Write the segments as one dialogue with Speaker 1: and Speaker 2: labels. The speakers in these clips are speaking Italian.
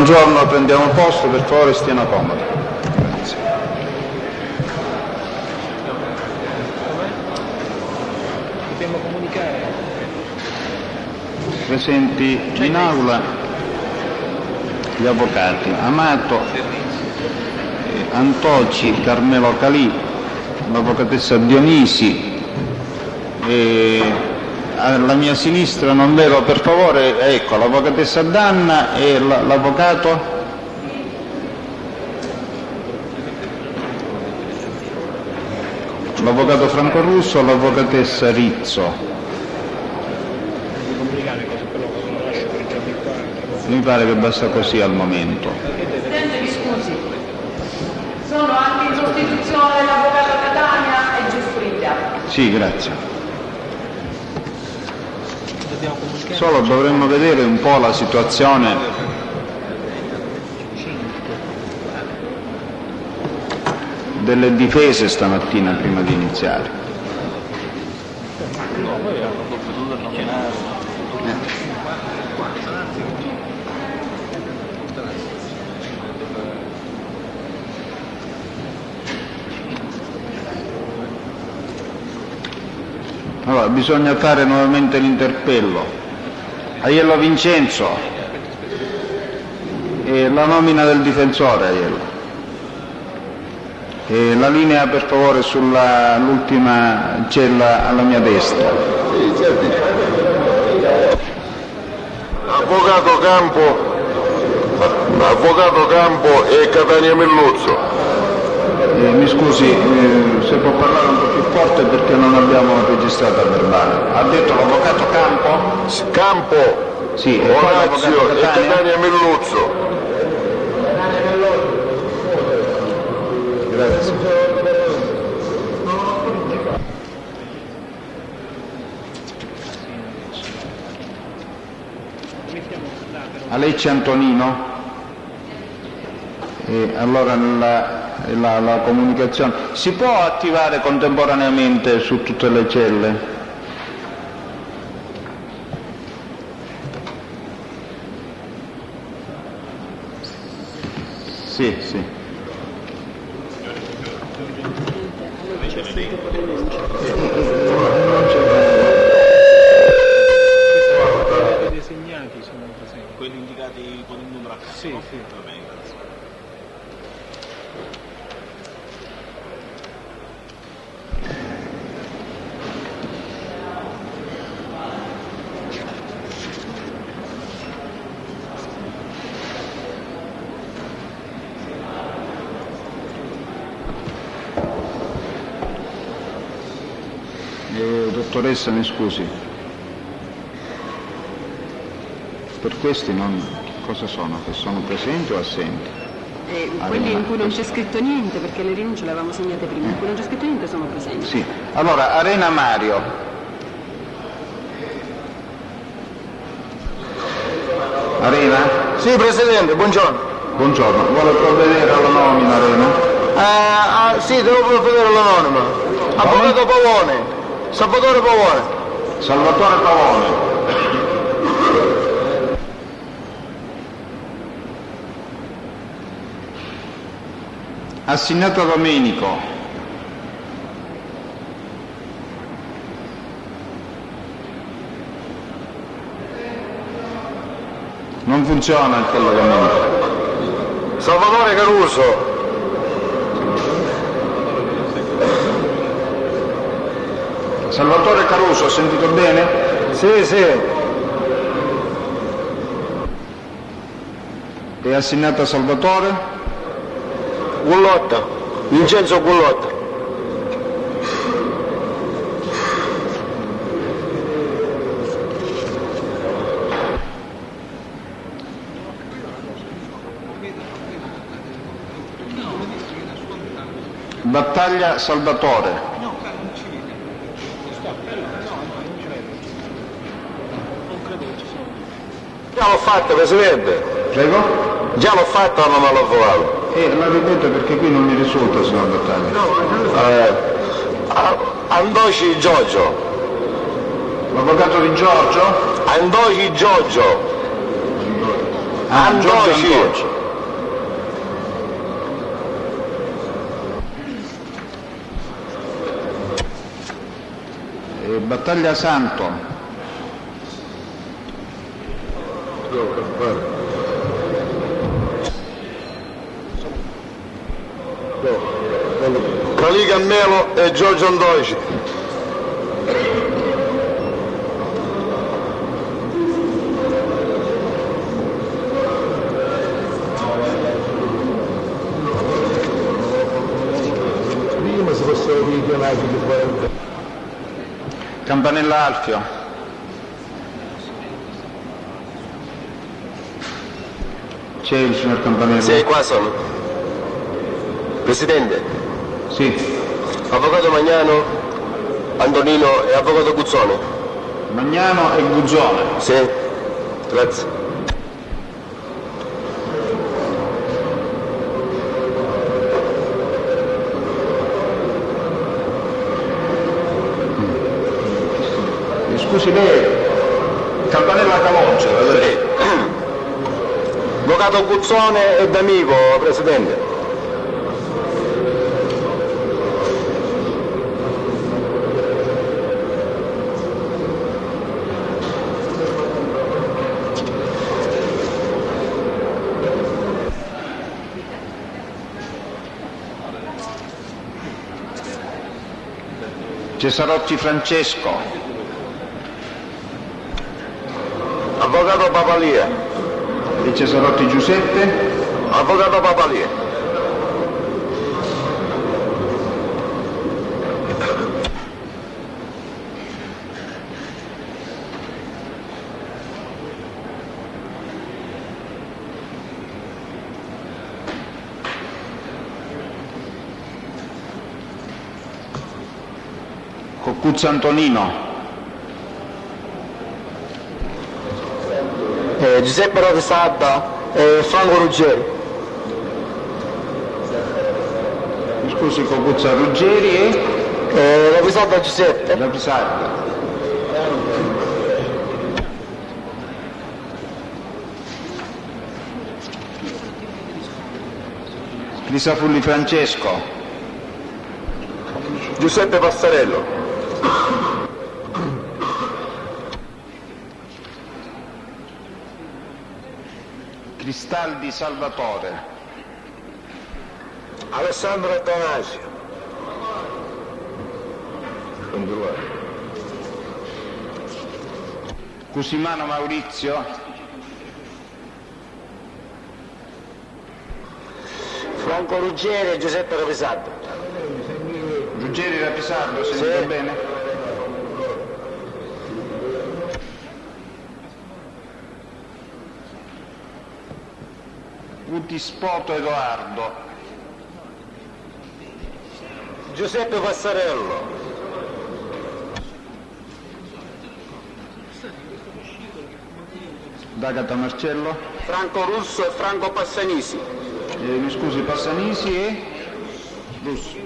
Speaker 1: buongiorno, prendiamo posto, per favore stiano comodi. Grazie.
Speaker 2: Dobbiamo comunicare.
Speaker 1: Presenti in aula gli avvocati Amato, Antoci, Carmelo Calì, l'avvocatessa Dionisi, alla mia sinistra non vedo, per favore, ecco, l'avvocatessa Danna e l'avvocato Franco Russo, l'avvocatessa Rizzo. Mi pare che basta così al momento.
Speaker 3: Presidente, mi scusi, sono anche in sostituzione dell'avvocato Catania e Giuffrida.
Speaker 1: Sì, grazie. Solo dovremmo vedere un po' la situazione delle difese stamattina prima di iniziare. Allora, bisogna fare nuovamente l'interpello. Aiello Vincenzo, la nomina del difensore Aiello. La linea per favore sull'ultima cella alla mia destra.
Speaker 4: Avvocato Campo e Catania Milluzzo.
Speaker 1: Mi scusi, se può parlare un po' più forte perché non abbiamo registrato il verbale. Ha detto l'avvocato Campo?
Speaker 4: Campo,
Speaker 1: sì, e
Speaker 4: Orazio e Catania Milluzzo.
Speaker 1: Grazie. Alecci Antonino? Allora la comunicazione si può attivare contemporaneamente su tutte le celle? Sì, sì.
Speaker 2: I desegnati sono presenti.
Speaker 5: Quelli indicati con il numero a caso?
Speaker 2: Sì,
Speaker 5: no?
Speaker 2: sì.
Speaker 5: Va bene, grazie.
Speaker 1: Dottoressa, mi scusi, per questi cosa sono? Che sono presenti o assenti?
Speaker 6: Quelli in cui non c'è scritto niente, perché le rinunce le avevamo segnate prima, in cui non c'è scritto niente sono presenti.
Speaker 1: Sì. Allora, Arena Mario. Arena?
Speaker 4: Sì, Presidente, buongiorno.
Speaker 1: Buongiorno, vuole provvedere alla nomina, Arena?
Speaker 4: Sì, devo provvedere all'anonima. Avvocato Pavone. Salvatore Pavone.
Speaker 1: Salvatore Pavone. Assegnato Domenico. Non funziona il collegamento.
Speaker 4: Salvatore Caruso.
Speaker 1: Salvatore Caruso, ho sentito bene?
Speaker 4: Sì, sì.
Speaker 1: È assegnato a Salvatore?
Speaker 4: Gullotta. Vincenzo Gullotta.
Speaker 1: Battaglia Salvatore.
Speaker 4: Già l'ho fatta, Presidente.
Speaker 1: Prego?
Speaker 4: Già l'ho fatta o non l'ho trovato?
Speaker 1: La ripeto perché qui non mi risulta, signor Battaglia.
Speaker 4: Andoci Giorgio.
Speaker 1: L'avvocato di Giorgio?
Speaker 4: Andoci Giorgio.
Speaker 1: Giorgio
Speaker 4: Andoci.
Speaker 1: Andoci. Battaglia Santo.
Speaker 4: Caliga Melo e Giorgio Andoci.
Speaker 7: Prima si fossero richiamati di fronte.
Speaker 1: Campanella Alfio. C'è il signor Campanella?
Speaker 4: Sì, qua sono. Presidente,
Speaker 1: Sì.
Speaker 4: avvocato Magnano, Antonino e avvocato Guzzone.
Speaker 1: Magnano e Guzzone.
Speaker 4: Sì, grazie.
Speaker 1: Scusi lei, Campanella Caloccia,
Speaker 4: Sì. Avvocato Guzzone e D'Amico, Presidente.
Speaker 1: Cesarotti Francesco.
Speaker 4: Avvocato Papalia.
Speaker 1: E Cesarotti Giuseppe.
Speaker 4: Avvocato Papalia.
Speaker 1: Coccuzza Antonino.
Speaker 4: Giuseppe Rovesadda e Franco Ruggeri.
Speaker 1: Scusi, Coccuzza Ruggeri
Speaker 4: Rovesadda Giuseppe.
Speaker 1: e Rapisarda. Crisafulli Francesco.
Speaker 4: Giuseppe Passarello.
Speaker 1: Cristaldi Salvatore.
Speaker 4: Alessandro Attanasio.
Speaker 1: Cusimano Maurizio.
Speaker 4: Franco Ruggeri e Giuseppe Rovesadda.
Speaker 1: Ruggeri Rapisardo,
Speaker 4: Sì.
Speaker 1: sentite bene? Utispoto Edoardo.
Speaker 4: Giuseppe Passarello.
Speaker 1: D'Agata Marcello.
Speaker 4: Franco Russo e Franco Passanisi.
Speaker 1: Mi scusi, Passanisi e Russo.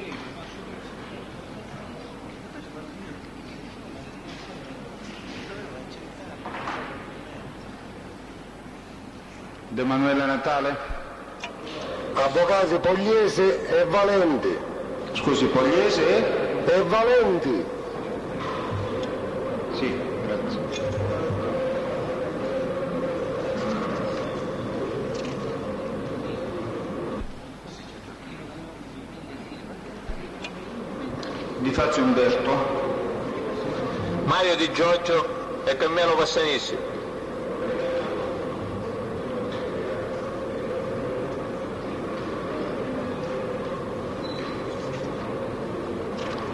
Speaker 1: De Manuele Natale.
Speaker 4: Avvocati Pogliese e Valenti.
Speaker 1: Scusi, Pogliese e?
Speaker 4: E Valenti.
Speaker 1: Sì, grazie. Di Fazio Umberto.
Speaker 4: Mario Di Giorgio e Carmelo Passanisi.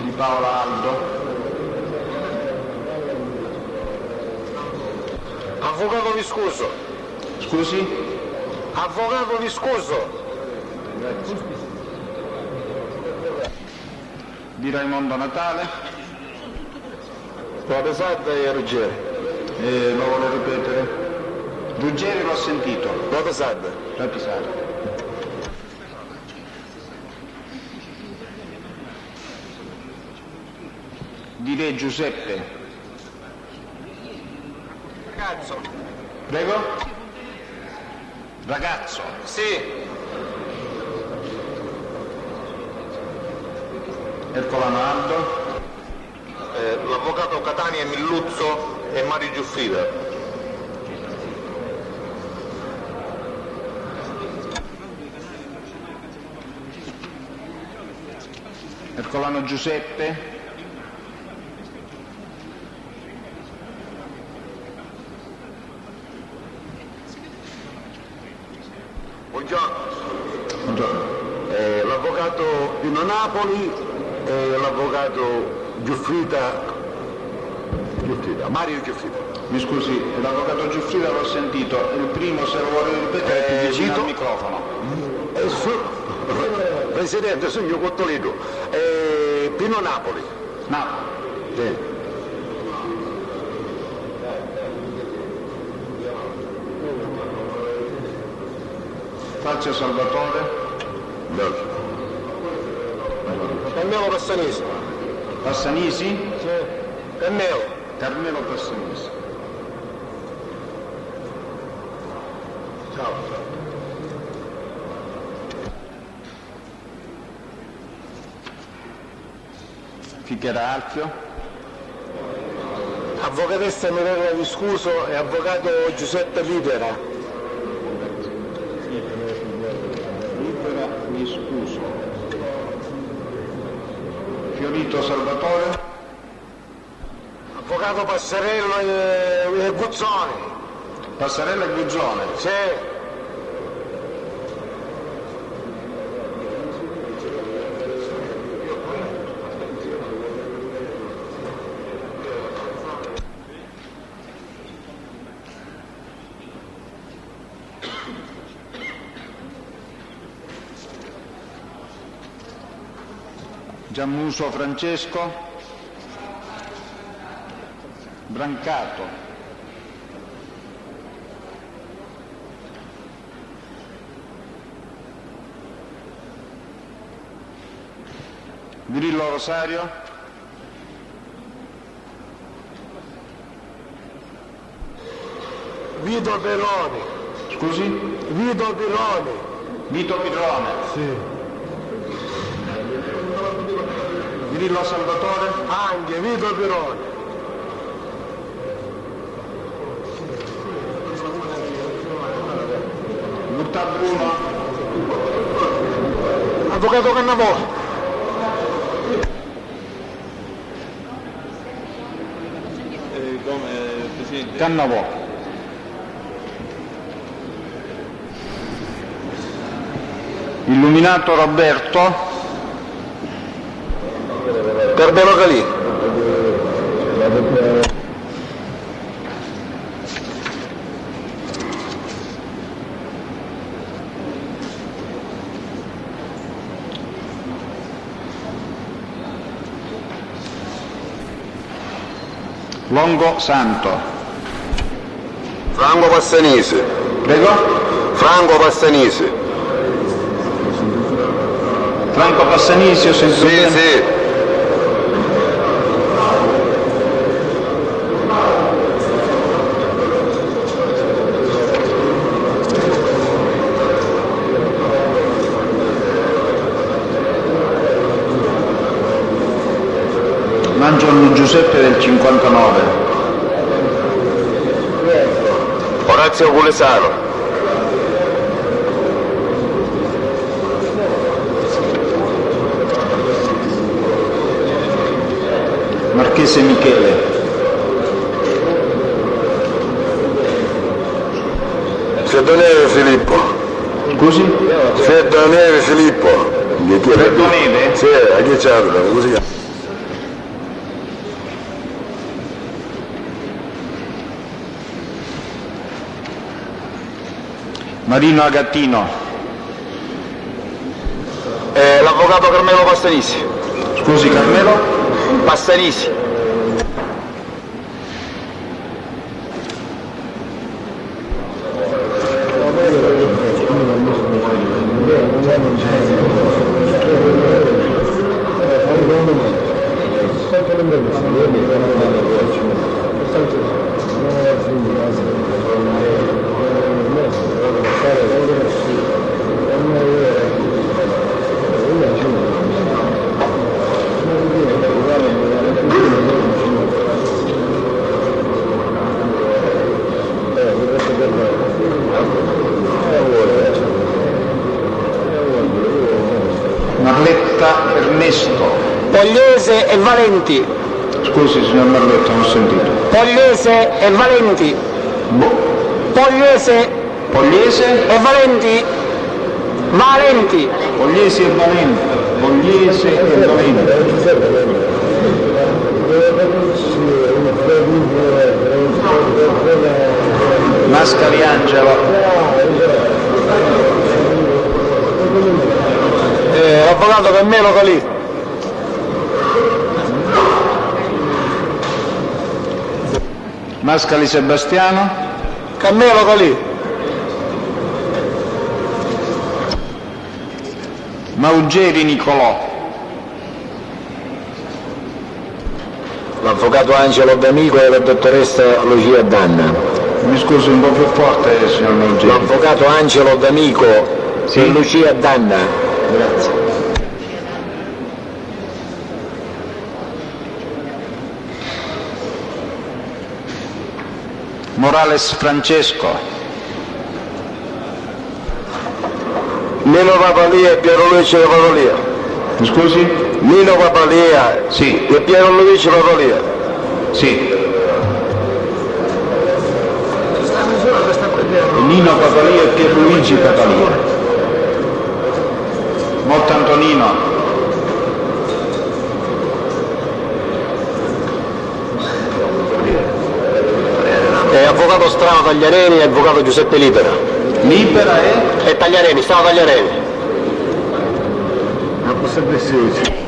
Speaker 1: Di Paola Aldo.
Speaker 4: Avvocato Viscuso.
Speaker 1: Scusi?
Speaker 4: Avvocato Viscuso.
Speaker 1: Di Raimondo Natale.
Speaker 4: Rovesadda e Ruggeri.
Speaker 1: Lo vuole ripetere? Ruggeri l'ho sentito.
Speaker 4: Rovesadda.
Speaker 1: Rapisardo. Di Re Giuseppe.
Speaker 4: Cazzo.
Speaker 1: Prego? Ragazzo.
Speaker 4: Sì.
Speaker 1: Ercolano Aldo.
Speaker 4: L'avvocato Catania Milluzzo e Mario Giuffrida.
Speaker 1: Ercolano Giuseppe.
Speaker 4: Buongiorno.
Speaker 1: Buongiorno.
Speaker 4: L'avvocato Pino Napoli e l'avvocato Mario Giuffrida.
Speaker 1: Mi scusi, l'avvocato Giuffrida l'ho sentito, il primo se lo vuole ripetere è più vicino al microfono.
Speaker 4: Presidente, sono io Cottolino. Pino Napoli.
Speaker 1: No.
Speaker 4: Sì.
Speaker 1: Faccia Salvatore.
Speaker 4: No. Carmelo Passanisi.
Speaker 1: Passanisi.
Speaker 4: Sì. Carmelo.
Speaker 1: Carmelo Passanisi.
Speaker 4: Ciao.
Speaker 1: Fichera Alfio.
Speaker 4: Avvocatessa Mirella Viscuso e avvocato Giuseppe Libera.
Speaker 1: Libera, mi scuso. Fiorito Salvatore.
Speaker 4: Avvocato Passarello e Guzzoni.
Speaker 1: Passarella e Guzzone.
Speaker 4: Sì.
Speaker 1: Giammuso Francesco. Brancato. Grillo Rosario.
Speaker 4: Vito Peloni.
Speaker 1: Scusi?
Speaker 4: Vito Peloni.
Speaker 1: Vito Pirrone.
Speaker 4: Sì.
Speaker 1: Grillo Salvatore.
Speaker 4: Anche Vito Peloni.
Speaker 1: Gurtà Bruno.
Speaker 4: Avvocato Cannavò.
Speaker 5: Come Presidente?
Speaker 1: Cannavò. Illuminato Roberto.
Speaker 4: Carmelo Calì.
Speaker 1: Longo Santo.
Speaker 4: Franco Passanisi.
Speaker 1: Prego?
Speaker 4: Franco Passanisi.
Speaker 1: Franco Passanisi, ho sentito
Speaker 4: Sì,
Speaker 1: bene?
Speaker 4: sì.
Speaker 1: Mangiano Giuseppe del 59.
Speaker 4: Orazio Culesano.
Speaker 1: Marchese Michele.
Speaker 4: Fredoneve Filippo.
Speaker 1: Scusi?
Speaker 4: Fredoneve Filippo.
Speaker 1: Fredoneve?
Speaker 4: Sì, a chi c'è? Come si chiama?
Speaker 1: Marino Agattino.
Speaker 4: L'avvocato Carmelo Passanisi.
Speaker 1: Scusi Carmelo?
Speaker 4: Passanisi.
Speaker 7: Grazie.
Speaker 1: Marletta Ernesto.
Speaker 8: Pogliese e Valenti.
Speaker 1: Scusi signor Marletta, non ho sentito.
Speaker 8: Pogliese e Valenti. Pogliese
Speaker 1: Pogliese?
Speaker 8: e Valenti. Valenti.
Speaker 1: Pogliesi e Valenti. Pogliese e Valenti. Mascali Angelo.
Speaker 8: Avvocato Cammelo Calì.
Speaker 1: Mascali Sebastiano.
Speaker 8: Cammelo Calì.
Speaker 1: Maugeri Nicolò.
Speaker 8: L'avvocato Angelo D'Amico e la dottoressa Lucia Danna.
Speaker 1: Mi scusi un po' più forte signor Maugeri.
Speaker 8: L'avvocato Angelo D'Amico
Speaker 1: Sì.
Speaker 8: e Lucia Danna. Grazie.
Speaker 1: Morales Francesco.
Speaker 8: Nino Papalia e Pierluigi Papalia.
Speaker 1: Mi scusi?
Speaker 8: Nino Papalia
Speaker 1: Sì.
Speaker 8: e Pierluigi Papalia.
Speaker 1: Sì. Nino Papalia e Pierluigi Papalia. Motta Antonino.
Speaker 8: E avvocato Strano Tagliareni e avvocato Giuseppe Libera.
Speaker 1: Libera e
Speaker 8: Tagliareni, Strano Tagliareni.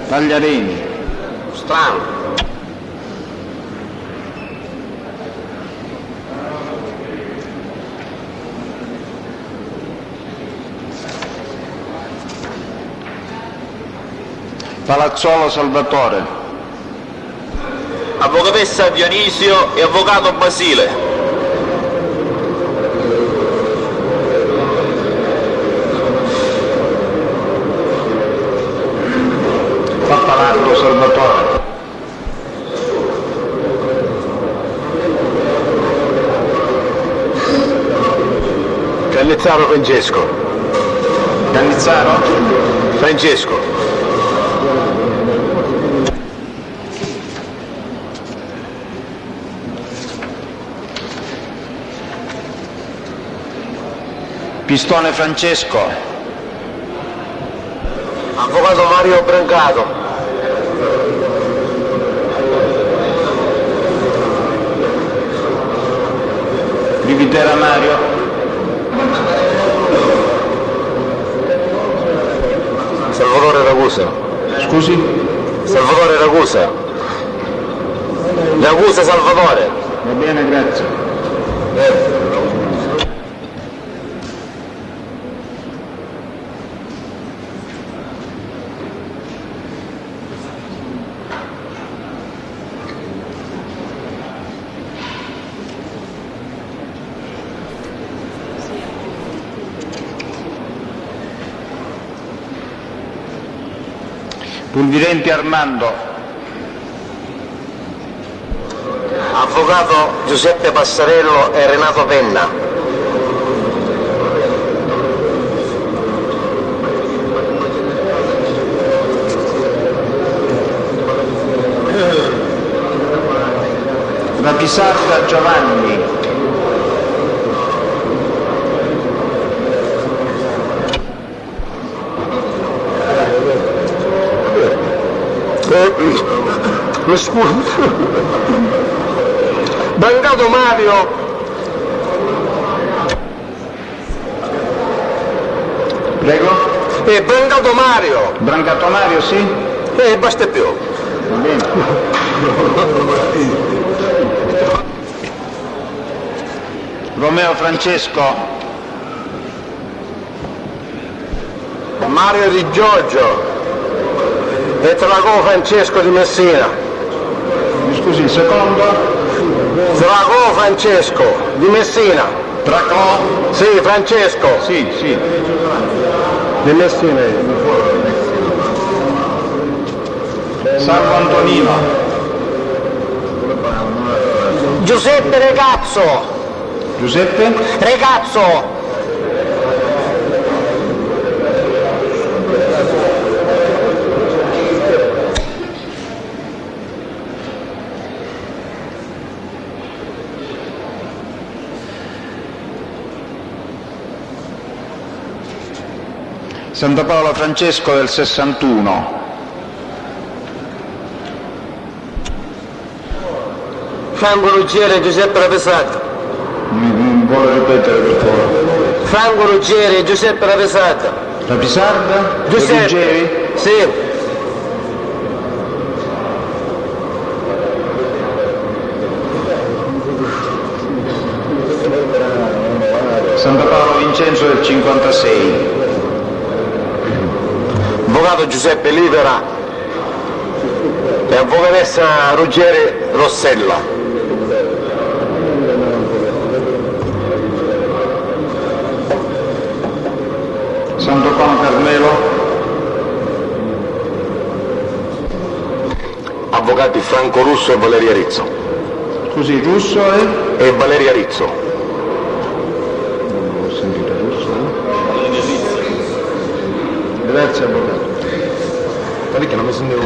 Speaker 1: Tagliarini.
Speaker 8: Strano.
Speaker 1: Palazzolo Salvatore.
Speaker 4: Avvocatessa Dionisio e avvocato Basile.
Speaker 1: Pappalardo Salvatore.
Speaker 8: Cannizzaro Francesco.
Speaker 1: Cannizzaro.
Speaker 8: Francesco.
Speaker 1: Pistone Francesco.
Speaker 8: Avvocato Mario Brancato.
Speaker 1: Rivitera Mario.
Speaker 8: Salvatore Ragusa.
Speaker 1: Scusi?
Speaker 8: Salvatore Ragusa. Ragusa Salvatore.
Speaker 1: Va bene, grazie. Pulvirenti Armando.
Speaker 8: Avvocato Giuseppe Passarello e Renato Penna.
Speaker 1: Rapisarda Giovanni.
Speaker 8: Mi scusi. Brancato Mario.
Speaker 1: Prego?
Speaker 8: Brancato Mario.
Speaker 1: Brancato Mario, sì?
Speaker 8: Basta più.
Speaker 1: Va bene. Romeo Francesco.
Speaker 8: Mario Di Giorgio e Tragò Francesco di Messina.
Speaker 1: Mi scusi, il secondo?
Speaker 8: Tragò Francesco di Messina.
Speaker 1: Tracò?
Speaker 8: Sì, Francesco.
Speaker 1: Sì, sì.
Speaker 8: Di Messina.
Speaker 1: Salvo Antonino.
Speaker 8: Giuseppe Regazzo.
Speaker 1: Giuseppe?
Speaker 8: Regazzo.
Speaker 1: Santa Paola Francesco del 61.
Speaker 8: Franco Ruggeri Giuseppe Ravesati.
Speaker 1: Vuole ripetere per favore?
Speaker 8: Franco Ruggeri Giuseppe Ravesati.
Speaker 1: La Pisarda?
Speaker 8: Giuseppe.
Speaker 1: Ruggeri?
Speaker 8: Sì.
Speaker 1: Santa Paola Vincenzo del 56.
Speaker 8: Avvocato Giuseppe Livera e avvocatessa Ruggeri Rossella.
Speaker 1: Santo Pan Carmelo?
Speaker 8: Avvocati Franco Russo e Valeria Rizzo.
Speaker 1: Scusi, Russo
Speaker 8: E Valeria Rizzo.
Speaker 1: Non ho sentito Russo, Grazie, avvocato.
Speaker 7: Perché non mi sentivo?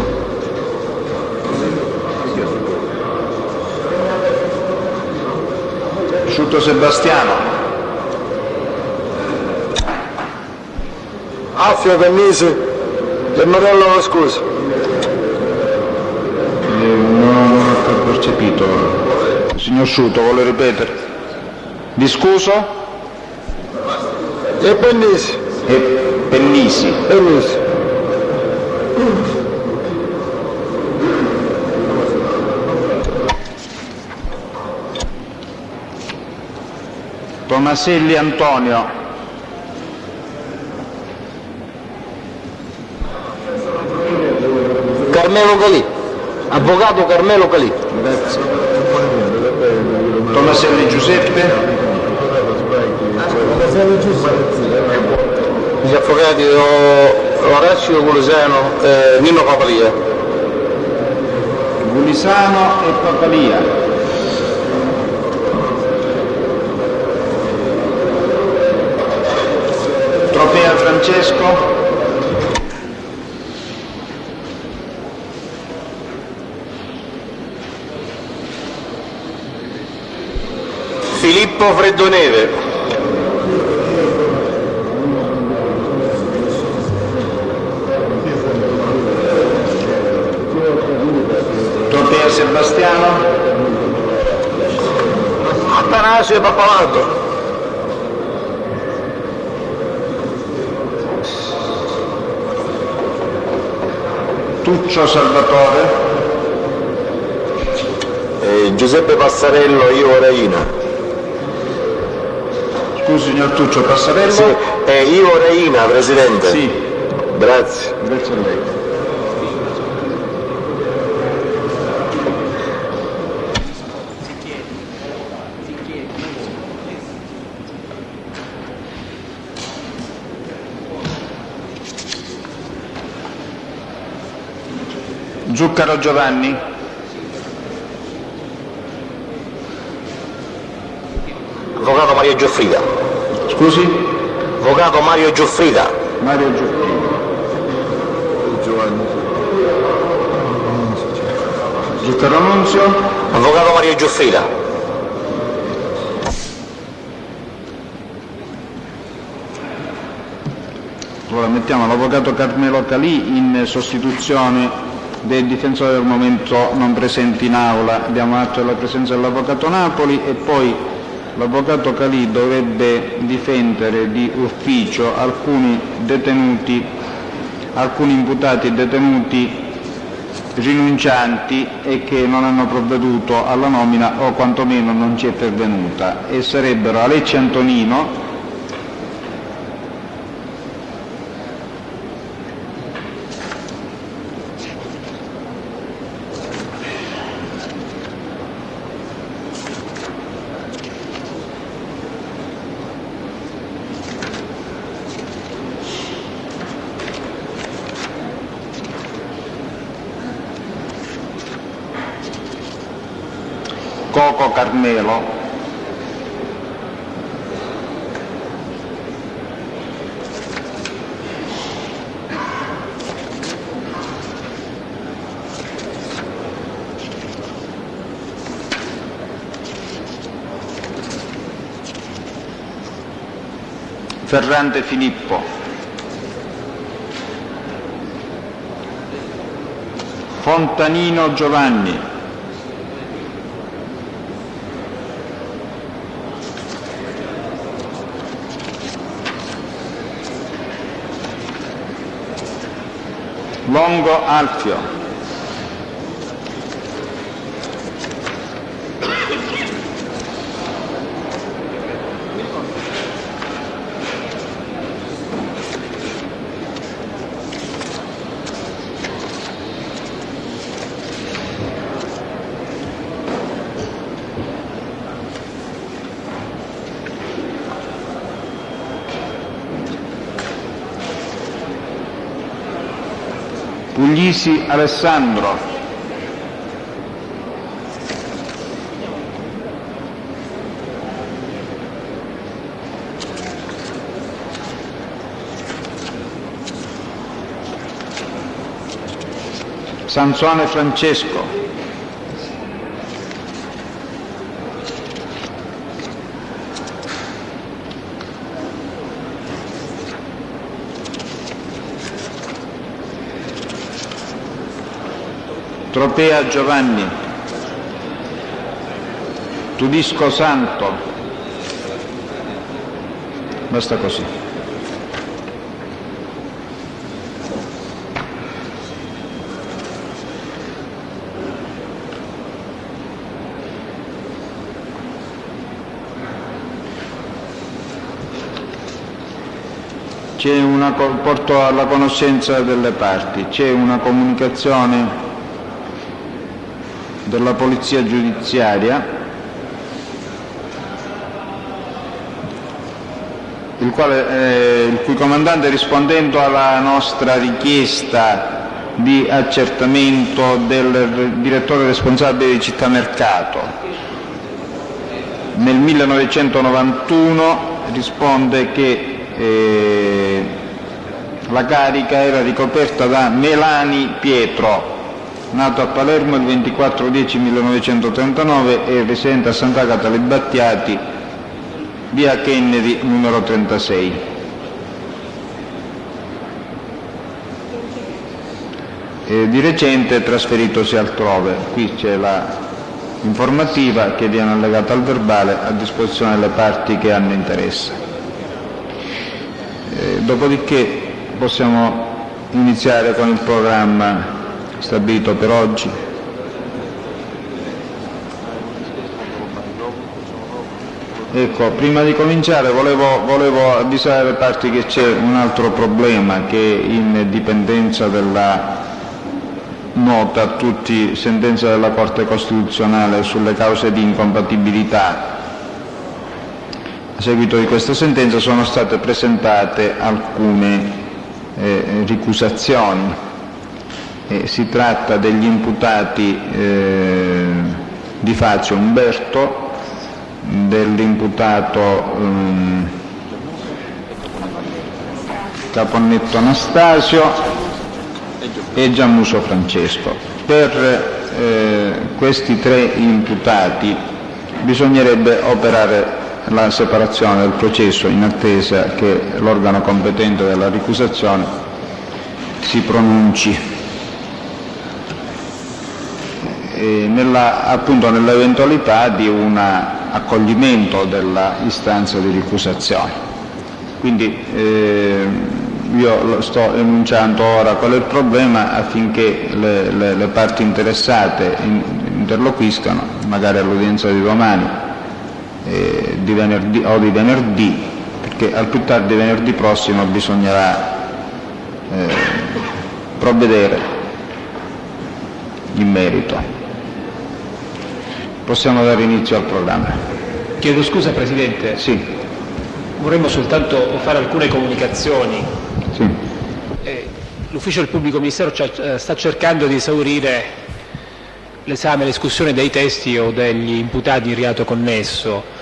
Speaker 1: Asciutto Sebastiano?
Speaker 8: Affio Pennisi e Morello scusi.
Speaker 1: Non ho percepito. Signor Sciutto, vuole ripetere? Discuso?
Speaker 8: E Pennisi.
Speaker 1: E Pennisi.
Speaker 8: Pennisi.
Speaker 1: Tomaselli Antonio?
Speaker 8: Carmelo Calì. Avvocato Carmelo Calì.
Speaker 1: Grazie. Tomaselli Giuseppe?
Speaker 8: Gli avvocati Orazio Gulisano e Nino Papalia.
Speaker 1: Gulisano e Papalia. Tropea Francesco?
Speaker 8: Filippo Freddoneve.
Speaker 1: Tropea Sebastiano?
Speaker 8: Atanasio Pappalardo.
Speaker 1: Tuccio Salvatore?
Speaker 8: Giuseppe Passarello, Ivo Reina.
Speaker 1: Scusi, signor Tuccio, Passarello?
Speaker 8: Sì, Ivo Reina, Presidente.
Speaker 1: Sì.
Speaker 8: Grazie.
Speaker 1: Grazie a lei. Zuccaro Giovanni?
Speaker 8: Avvocato Mario Gioffrida.
Speaker 1: Scusi?
Speaker 8: Avvocato Mario Gioffrida.
Speaker 1: Mario Gioffrida. Zuccaro Nunzio?
Speaker 8: Avvocato Mario Gioffrida.
Speaker 1: Allora mettiamo l'avvocato Carmelo Calì in sostituzione del difensore del momento non presente in aula. Diamo atto della presenza dell'avvocato Napoli e poi l'avvocato Calì dovrebbe difendere di ufficio alcuni imputati detenuti rinuncianti e che non hanno provveduto alla nomina o quantomeno non ci è pervenuta, e sarebbero Alecci Antonino, Coco Carmelo, Ferrante Filippo, Fontanino Giovanni. Longo Alfio. Puglisi Alessandro. Sansone Francesco. Tropea Giovanni. Tudisco Santo. Basta così. Porto alla conoscenza delle parti, c'è una comunicazione della Polizia Giudiziaria, il cui comandante, rispondendo alla nostra richiesta di accertamento del direttore responsabile di Città Mercato, nel 1991 risponde che la carica era ricoperta da Melani Pietro, nato a Palermo il 24/10/1939 e residente a Sant'Agata alle Battiati, via Kennedy numero 36. Di recente trasferitosi altrove. Qui c'è l'informativa che viene allegata al verbale a disposizione delle parti che hanno interesse. Dopodiché possiamo iniziare con il programma stabilito per oggi. Ecco, prima di cominciare volevo avvisare le parti che c'è un altro problema che in dipendenza della nota a tutti sentenza della Corte Costituzionale sulle cause di incompatibilità. A seguito di questa sentenza sono state presentate alcune ricusazioni. Si tratta degli imputati Di Fazio Umberto, dell'imputato Caponnetto Anastasio e Giammuso Francesco. Per questi tre imputati bisognerebbe operare la separazione del processo in attesa che l'organo competente della ricusazione si pronunci. Appunto nell'eventualità di un accoglimento della istanza di ricusazione. Quindi io sto enunciando ora qual è il problema affinché le parti interessate interloquiscano, magari all'udienza di domani di venerdì, perché al più tardi venerdì prossimo bisognerà provvedere in merito. Possiamo dare inizio al programma.
Speaker 2: Chiedo scusa Presidente.
Speaker 1: Sì.
Speaker 2: Vorremmo soltanto fare alcune comunicazioni.
Speaker 1: Sì.
Speaker 2: L'Ufficio del Pubblico Ministero sta cercando di esaurire l'esame e la discussione dei testi o degli imputati in reato connesso.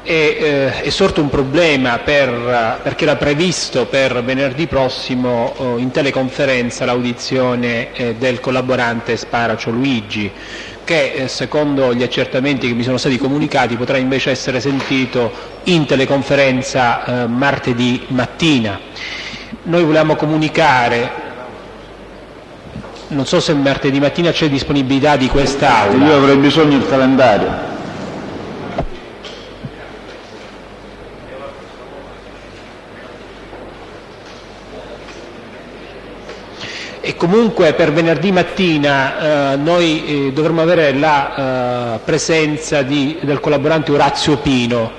Speaker 2: È sorto un problema perché era previsto per venerdì prossimo in teleconferenza l'audizione del collaborante Sparacio Luigi, che secondo gli accertamenti che mi sono stati comunicati potrà invece essere sentito in teleconferenza martedì mattina. Noi volevamo comunicare non so se martedì mattina c'è disponibilità di quest'Aula.
Speaker 1: Io avrei bisogno del calendario.
Speaker 2: E comunque per venerdì mattina noi dovremmo avere la presenza del collaborante Orazio Pino,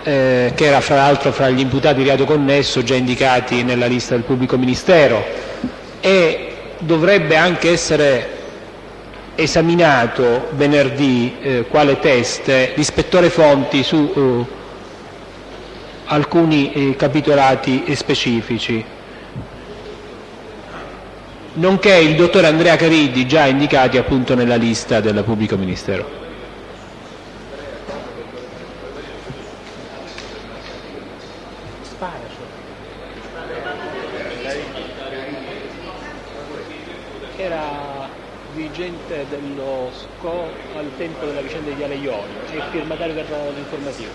Speaker 2: che era fra l'altro fra gli imputati di reato connesso già indicati nella lista del pubblico ministero, e dovrebbe anche essere esaminato venerdì quale teste l'ispettore Fonti su alcuni capitolati specifici, nonché il dottore Andrea Cariddi, già indicati appunto nella lista del pubblico ministero. Era dirigente dello SCO al tempo della vicenda di Viale Ionio e firmatario dell'informativa.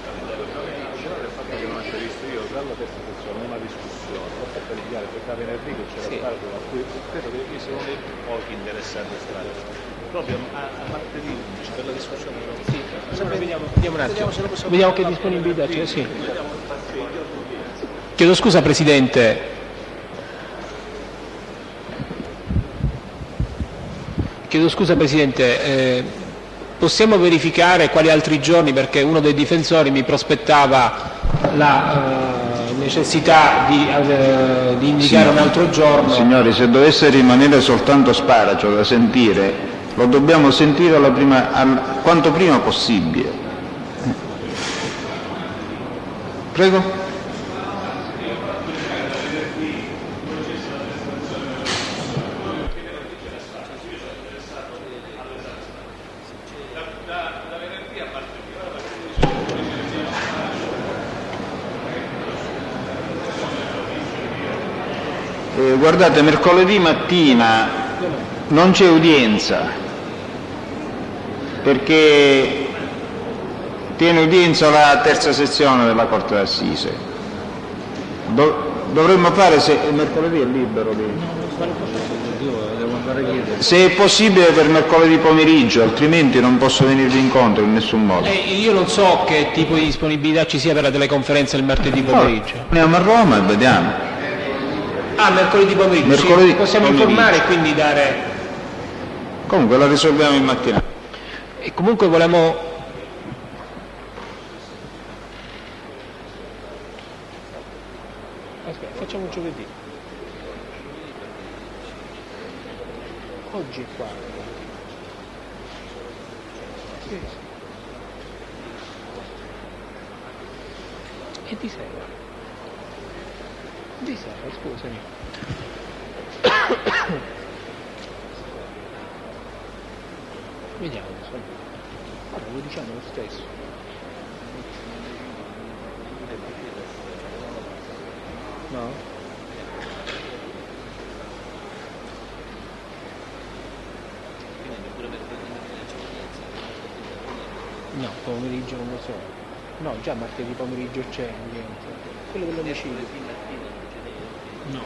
Speaker 5: Io dalla terza sezione una discussione, ho fatto rinviare per venerdì che c'era stato, a cui credo che ci siano pochi interessati a stare proprio a martedì 11 per la discussione.
Speaker 2: Sì, vediamo un attimo, vediamo che disponibilità c'è. Sì. Chiedo scusa Presidente. Possiamo verificare quali altri giorni, perché uno dei difensori mi prospettava la necessità di indicare un altro giorno.
Speaker 1: Signori, se dovesse rimanere soltanto Sparacio da sentire, lo dobbiamo sentire quanto prima possibile. Prego. Guardate, mercoledì mattina non c'è udienza, perché tiene udienza la terza sezione della Corte d'Assise. Dovremmo fare, se mercoledì è libero, se è possibile per mercoledì pomeriggio, altrimenti non posso venirvi incontro in nessun modo.
Speaker 2: Io non so che tipo di disponibilità ci sia per la teleconferenza il martedì pomeriggio.
Speaker 1: Andiamo a Roma e vediamo.
Speaker 2: Mercoledì pomeriggio,
Speaker 1: mercoledì
Speaker 2: sì, possiamo
Speaker 1: pomeriggio.
Speaker 2: informare e quindi dare...
Speaker 1: Comunque la risolviamo in mattina.
Speaker 2: E comunque volevamo... Aspetta, facciamo giovedì. Oggi è qua. Sì. E di sera? Di sera, scusami. Vediamo, allora lo diciamo lo stesso. No? No, pomeriggio non lo so. No, già martedì pomeriggio c'è niente. Quello dell'omicidio. No,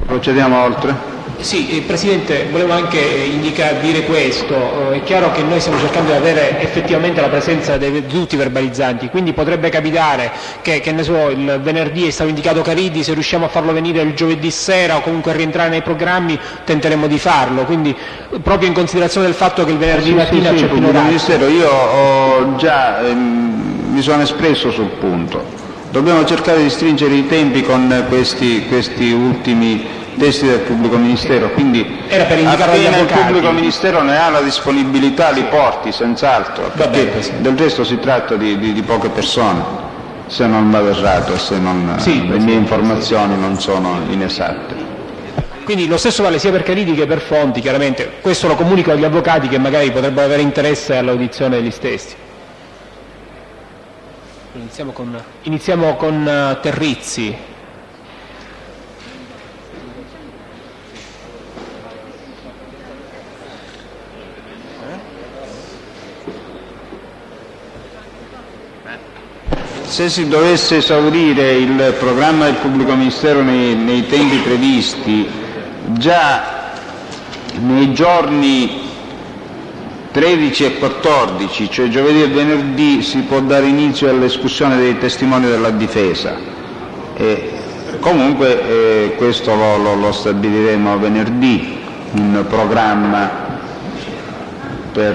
Speaker 1: Procediamo oltre.
Speaker 2: Sì, Presidente, volevo anche dire questo. È chiaro che noi stiamo cercando di avere effettivamente la presenza di tutti i verbalizzanti, quindi potrebbe capitare che ne so, il venerdì è stato indicato Cariddi, se riusciamo a farlo venire il giovedì sera o comunque a rientrare nei programmi tenteremo di farlo, quindi proprio in considerazione del fatto che il venerdì mattina c'è Pino Orazio.
Speaker 1: Io ho già mi sono espresso sul punto. Dobbiamo cercare di stringere i tempi con questi ultimi testi del pubblico ministero, quindi
Speaker 2: era per
Speaker 1: appena il pubblico ministero ne ha la disponibilità li porti senz'altro, perché del resto si tratta di poche persone, se non vado errato e se non le mie informazioni non sono inesatte.
Speaker 2: Quindi lo stesso vale sia per Cariddi che per Fonti, chiaramente questo lo comunico agli avvocati che magari potrebbero avere interesse all'audizione degli stessi. Iniziamo con Terrizzi.
Speaker 1: Se si dovesse esaurire il programma del pubblico ministero nei tempi previsti, già nei giorni 13 e 14, cioè giovedì e venerdì, si può dare inizio all'escussione dei testimoni della difesa. Comunque questo lo stabiliremo venerdì, un programma per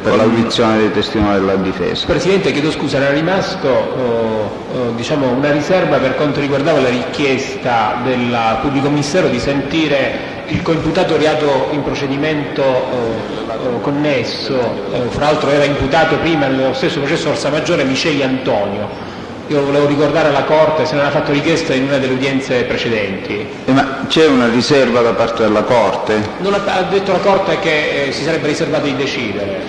Speaker 1: l'audizione dei testimoni della difesa.
Speaker 2: Presidente, chiedo scusa, era rimasto una riserva per quanto riguardava la richiesta del pubblico ministero di sentire il coimputato reato in procedimento connesso, fra l'altro era imputato prima nello stesso processo Orsa Maggiore, Miceli Antonio. Io volevo ricordare alla Corte se ne era fatto richiesta in una delle udienze precedenti.
Speaker 1: Ma c'è una riserva da parte della Corte?
Speaker 2: Non ha detto la Corte che si sarebbe riservato di decidere.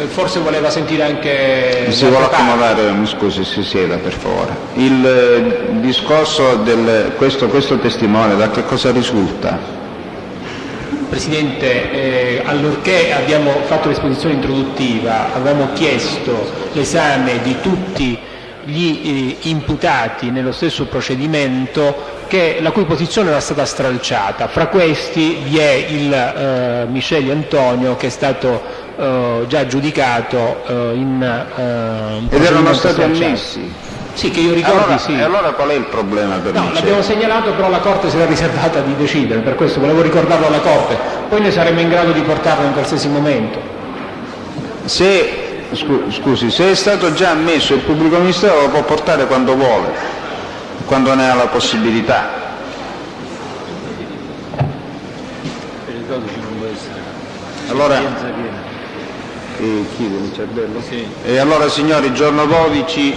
Speaker 2: Forse voleva sentire anche...
Speaker 1: Si vuole accomodare, mi scusi, si sieda per favore. Il discorso questo testimone, da che cosa risulta?
Speaker 2: Presidente, allorché abbiamo fatto l'esposizione introduttiva, avevamo chiesto l'esame di tutti gli imputati nello stesso procedimento la cui posizione era stata stralciata. Fra questi vi è il Miceli Antonio, che è stato già giudicato
Speaker 1: ed erano stati ammessi?
Speaker 2: Sì, che io ricordi,
Speaker 1: allora,
Speaker 2: sì.
Speaker 1: E allora qual è il problema per
Speaker 2: No, l'abbiamo segnalato, però la Corte si era riservata di decidere, per questo volevo ricordarlo alla Corte, poi ne saremmo in grado di portarlo in qualsiasi momento.
Speaker 1: Scusi, se è stato già ammesso, il pubblico ministero lo può portare quando vuole, quando ne ha la possibilità. Allora, chiede il cervello? Sì. E allora, signori, giorno 12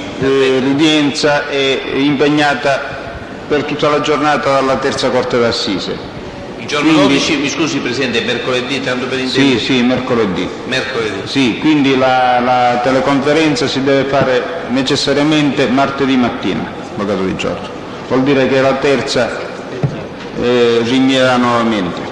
Speaker 1: l'udienza è impegnata per tutta la giornata dalla terza Corte d'Assise.
Speaker 9: Il giorno 12, mi scusi Presidente, mercoledì, tanto per intendere?
Speaker 1: Sì, mercoledì.
Speaker 9: Mercoledì.
Speaker 1: Sì, quindi la teleconferenza si deve fare necessariamente martedì mattina, avvocato Di Giorgio. Vuol dire che la terza rignierà nuovamente.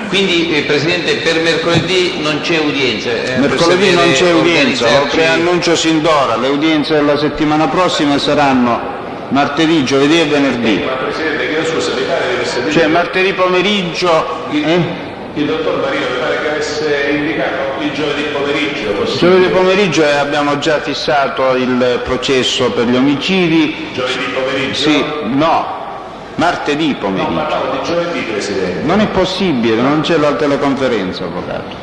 Speaker 9: Quindi Presidente, per mercoledì non c'è udienza?
Speaker 1: Mercoledì non c'è udienza, lo preannuncio sin d'ora, le udienze della settimana prossima saranno martedì, giovedì e venerdì.
Speaker 5: Ma Presidente, chiedo scusa, mi pare di essere...
Speaker 1: Cioè martedì pomeriggio...
Speaker 5: Il dottor Marino mi pare che avesse indicato il giovedì pomeriggio.
Speaker 1: Giovedì pomeriggio abbiamo già fissato il processo per gli omicidi.
Speaker 5: Giovedì pomeriggio?
Speaker 1: Sì, no. Martedì pomeriggio.
Speaker 5: No, parlavo di giovedì, Presidente.
Speaker 1: Non è possibile, non c'è la teleconferenza, avvocato.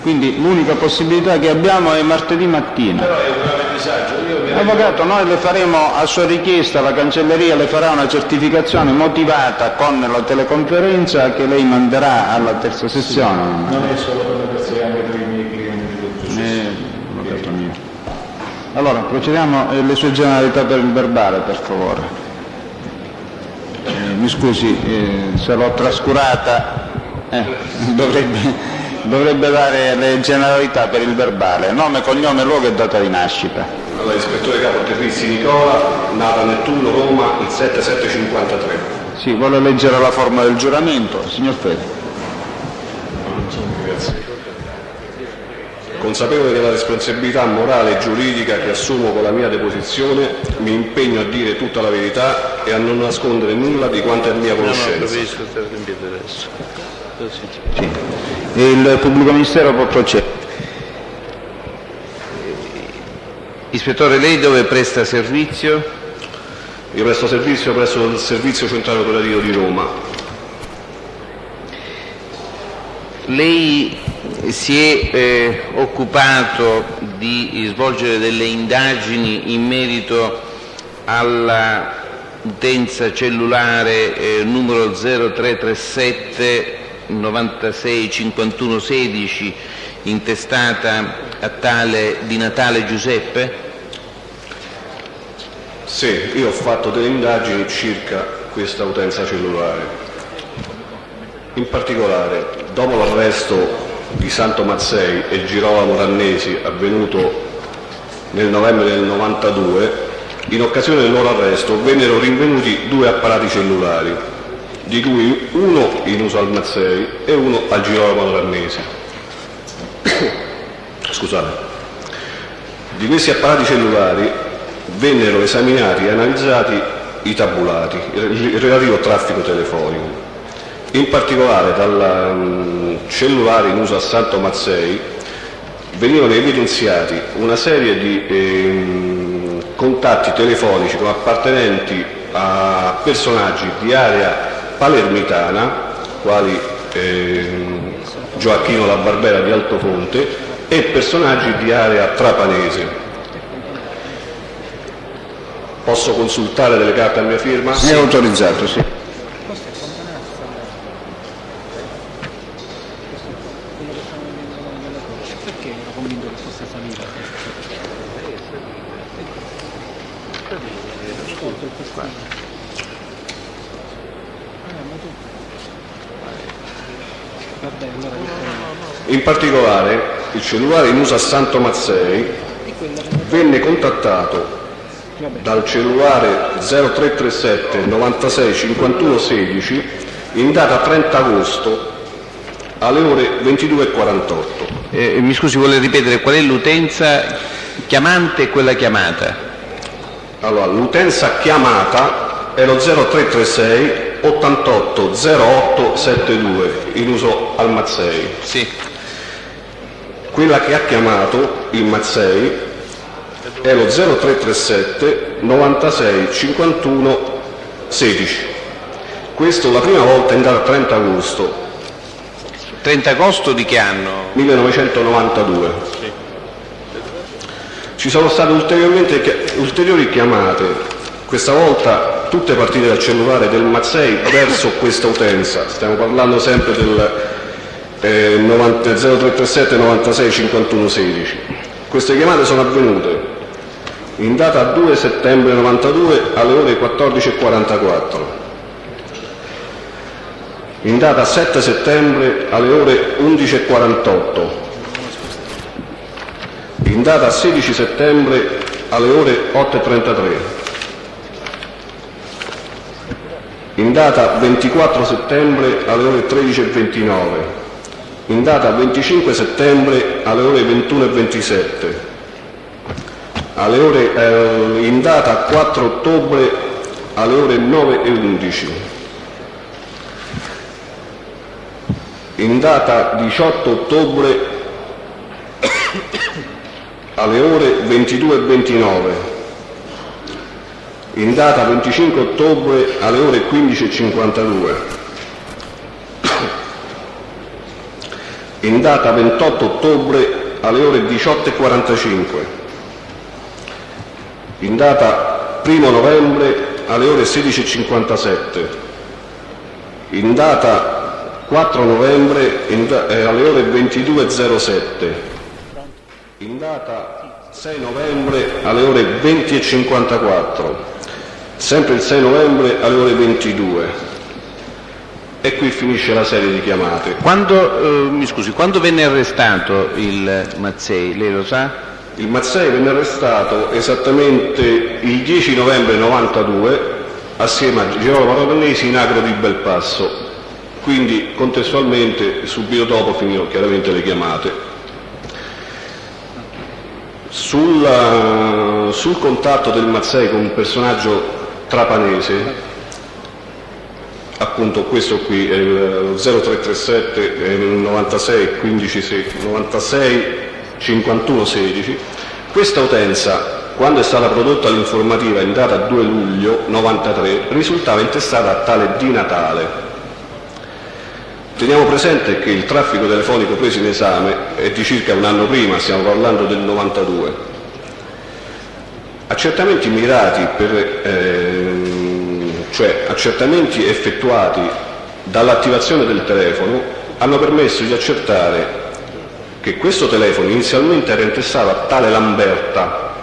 Speaker 1: Quindi l'unica possibilità che abbiamo è martedì mattina.
Speaker 5: Però è un grave disagio.
Speaker 1: Avvocato, noi le faremo, a sua richiesta, la cancelleria le farà una certificazione motivata con la teleconferenza che lei manderà alla terza sessione.
Speaker 5: Sì, non è solo per la terza, è anche per i miei clienti.
Speaker 1: Avvocato mio. Allora, procediamo le sue generalità per il verbale, per favore. Mi scusi se l'ho trascurata, dovrebbe dare le generalità per il verbale, nome, cognome, luogo e data di nascita.
Speaker 10: Allora, ispettore capo Terrizzi Nicola, nata Nettuno, Roma, il 7753.
Speaker 1: Sì, vuole leggere la forma del giuramento, signor Fede.
Speaker 10: Grazie. Consapevole della responsabilità morale e giuridica che assumo con la mia deposizione, mi impegno a dire tutta la verità e a non nascondere nulla di quanto è mia conoscenza.
Speaker 1: Sì. Il pubblico ministero può procedere.
Speaker 9: Ispettore, lei dove presta servizio?
Speaker 10: Io presto servizio presso il Servizio Centrale Operativo di Roma.
Speaker 9: Lei si è occupato di svolgere delle indagini in merito alla utenza cellulare numero 0337 96 51 16 intestata a tale Di Natale Giuseppe?
Speaker 10: Sì, io ho fatto delle indagini circa questa utenza cellulare. In particolare, dopo l'arresto di Santo Mazzei e Girolamo Rannesi avvenuto nel novembre del 92, in occasione del loro arresto, vennero rinvenuti 2 apparati cellulari, di cui uno in uso al Mazzei e uno al Girolamo Rannesi. Scusate. Di questi apparati cellulari vennero esaminati e analizzati i tabulati, il relativo traffico telefonico. In particolare dal cellulare in uso a Santo Mazzei venivano evidenziati una serie di contatti telefonici con appartenenti a personaggi di area palermitana, quali Gioacchino La Barbera di Altofonte, e personaggi di area trapanese. Posso consultare delle carte a mia firma?
Speaker 1: È autorizzato, sì.
Speaker 2: Perché ero convinto che fosse salita?
Speaker 10: In particolare, il cellulare in uso a Santo Mazzei venne contattato dal cellulare 0337 96 51 16 in data 30 agosto alle ore 22:48.
Speaker 9: Mi scusi, vuole ripetere qual è l'utenza chiamante e quella chiamata?
Speaker 10: Allora, l'utenza chiamata è lo 0336 88 08 72 in uso al Mazzei.
Speaker 9: Sì.
Speaker 10: Quella che ha chiamato il Mazzei è lo 0337 96 51 16. Questo la prima volta in data 30 agosto
Speaker 9: 30 agosto di che anno?
Speaker 10: 1992. Ci sono state ulteriori chiamate, questa volta tutte partite dal cellulare del Mazzei verso questa utenza. Stiamo parlando sempre del 0337 96 51 16. Queste chiamate sono avvenute in data 2 settembre 92 alle ore 14:44, in data 7 settembre alle ore 11:48, in data 16 settembre alle ore 8:33, in data 24 settembre alle ore 13:29, in data 25 settembre alle ore 21:27, in data 4 ottobre alle ore 9:11, in data 18 ottobre alle ore 22:29, in data 25 ottobre alle ore 15:52, in data 28 ottobre alle ore 18:45, in data 1 novembre alle ore 16:57, in data 4 novembre alle ore 22:07, in data 6 novembre alle ore 20:54, sempre il 6 novembre alle ore 22. E qui finisce la serie di chiamate.
Speaker 9: Quando venne arrestato il Mazzei, lei lo sa?
Speaker 10: Il Mazzei venne arrestato esattamente il 10 novembre 92 assieme a Girolamo Rannesi in Agro di Belpasso, quindi contestualmente subito dopo finirono chiaramente le chiamate. Sul contatto del Mazzei con un personaggio trapanese, appunto questo qui è il 0337 96 15 96 51 16, questa utenza, quando è stata prodotta l'informativa in data 2 luglio 93, risultava intestata a tale di Natale. Teniamo presente che il traffico telefonico preso in esame è di circa un anno prima, stiamo parlando del 92. Accertamenti mirati cioè accertamenti effettuati dall'attivazione del telefono hanno permesso di accertare che questo telefono inizialmente era intestato a tale Lamberta.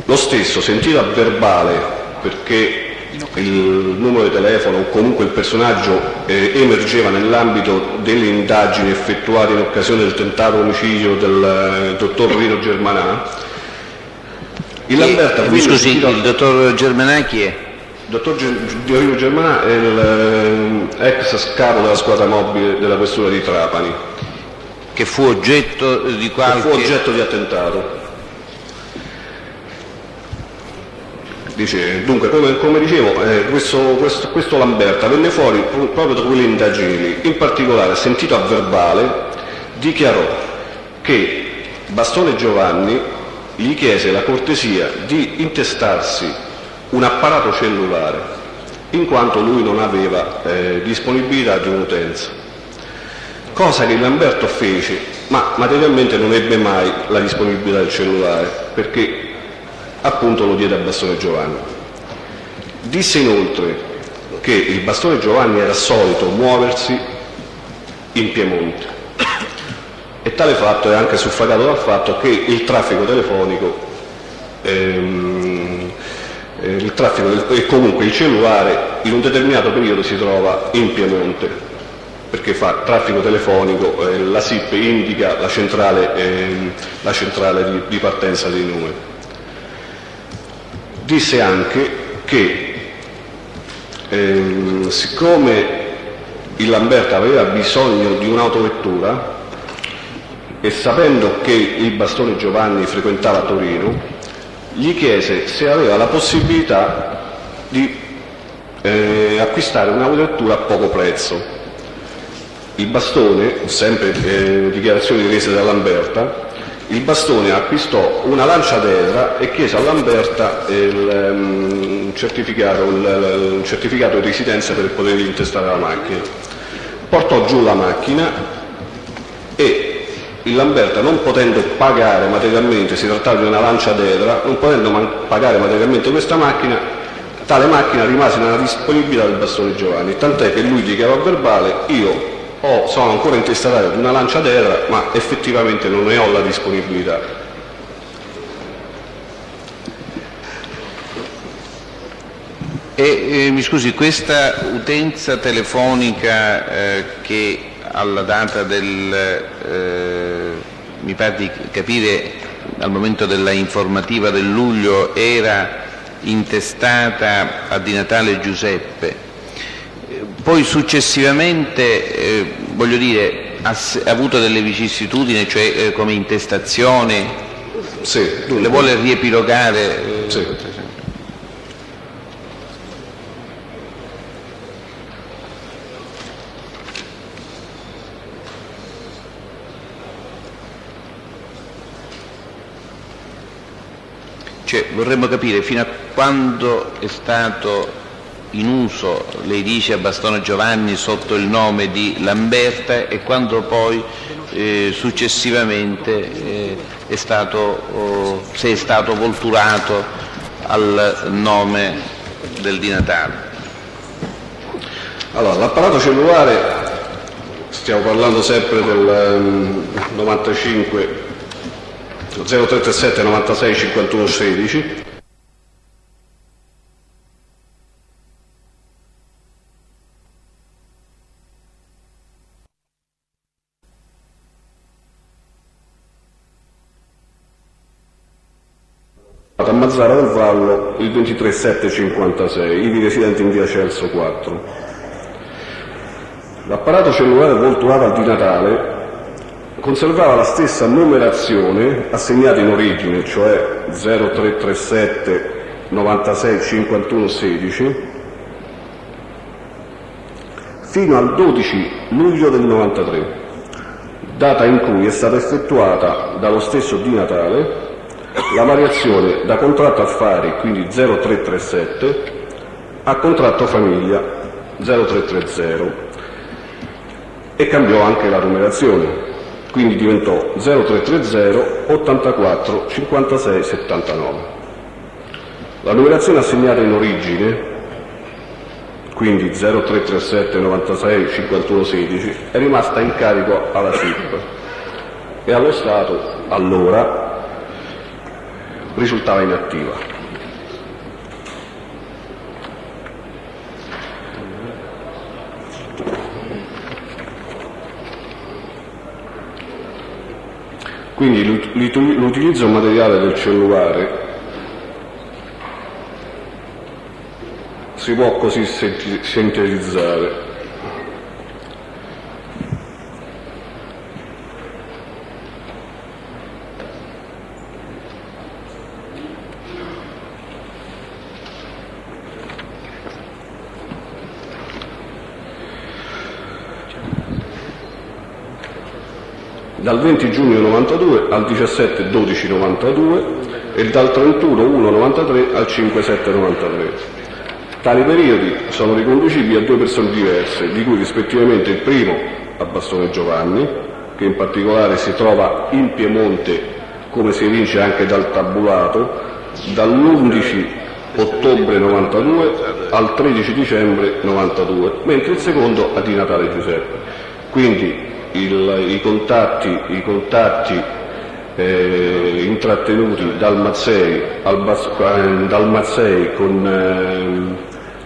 Speaker 10: Lo stesso, sentito a verbale, perché il numero di telefono o comunque il personaggio emergeva nell'ambito delle indagini effettuate in occasione del tentato omicidio del dottor Rino Germanà.
Speaker 9: Mi scusi, il dottor Germanà chi è?
Speaker 10: Il dottor Rino Germanà è l'ex capo della squadra mobile della questura di Trapani.
Speaker 9: Che fu oggetto di qualche...
Speaker 10: Che fu oggetto di attentato. Dunque, come dicevo, questo Lamberta venne fuori proprio da quelle indagini lì. In particolare, sentito a verbale, dichiarò che Bastone Giovanni gli chiese la cortesia di intestarsi un apparato cellulare, in quanto lui non aveva disponibilità di un'utenza, cosa che Lamberto fece, ma materialmente non ebbe mai la disponibilità del cellulare, perché appunto lo diede a Bastone Giovanni. Disse inoltre che il Bastone Giovanni era solito muoversi in Piemonte, e tale fatto è anche suffragato dal fatto che il traffico telefonico e comunque il cellulare in un determinato periodo si trova in Piemonte, perché fa traffico telefonico, la SIP indica la centrale di partenza dei numeri. Disse anche che siccome il Lamberta aveva bisogno di un'autovettura e sapendo che il Bastone Giovanni frequentava Torino, gli chiese se aveva la possibilità di acquistare un'autovettura a poco prezzo. Il Bastone, sempre dichiarazioni rese da Lamberta, il Bastone acquistò una Lanciadera e chiese a Lamberta un certificato di residenza per poter intestare la macchina. Portò giù la macchina e il Lamberta, non potendo pagare materialmente, si trattava di una Lanciadera, non potendo pagare materialmente questa macchina, tale macchina rimase nella disponibilità del Bastone Giovanni, tant'è che lui dichiarò a verbale: io sono ancora intestatario di una Lanciadera, ma effettivamente non ne ho la disponibilità.
Speaker 9: Mi scusi, questa utenza telefonica che alla data mi pare di capire al momento della informativa del luglio era intestata a Di Natale Giuseppe, poi successivamente voglio dire ha avuto delle vicissitudini, cioè come intestazione?
Speaker 10: Sì.
Speaker 9: Le vuole riepilogare?
Speaker 10: Sì.
Speaker 9: Cioè, vorremmo capire fino a quando è stato in uso, lei dice, a Bastone Giovanni sotto il nome di Lamberta, e quando poi successivamente se è stato volturato al nome del Di Natale.
Speaker 10: Allora, l'apparato cellulare, stiamo parlando sempre del 95 0337 96 51 16. A Mazzara del Vallo il 23/7/56, ivi residente in via Celso 4. L'apparato cellulare volturato al Di Natale conservava la stessa numerazione assegnata in origine, cioè 0337 96 51 16, fino al 12 luglio del 93, data in cui è stata effettuata dallo stesso Di Natale la variazione da contratto affari, quindi 0337, a contratto famiglia 0330, e cambiò anche la numerazione. Quindi diventò 0330 84 56 79. La numerazione assegnata in origine, quindi 0337 96 51 16, è rimasta in carico alla SIP e allo Stato allora risultava inattiva. Quindi l'utilizzo materiale del cellulare si può così sintetizzare. Dal 20 giugno 92 al 17/12/92 e dal 31/1/93 al 5/7/93. Tali periodi sono riconducibili a due persone diverse, di cui rispettivamente il primo a Bastone Giovanni, che in particolare si trova in Piemonte, come si evince anche dal tabulato, dall'11 ottobre 92 al 13 dicembre 92, mentre il secondo a Di Natale Giuseppe. Quindi i contatti intrattenuti dal Mazzei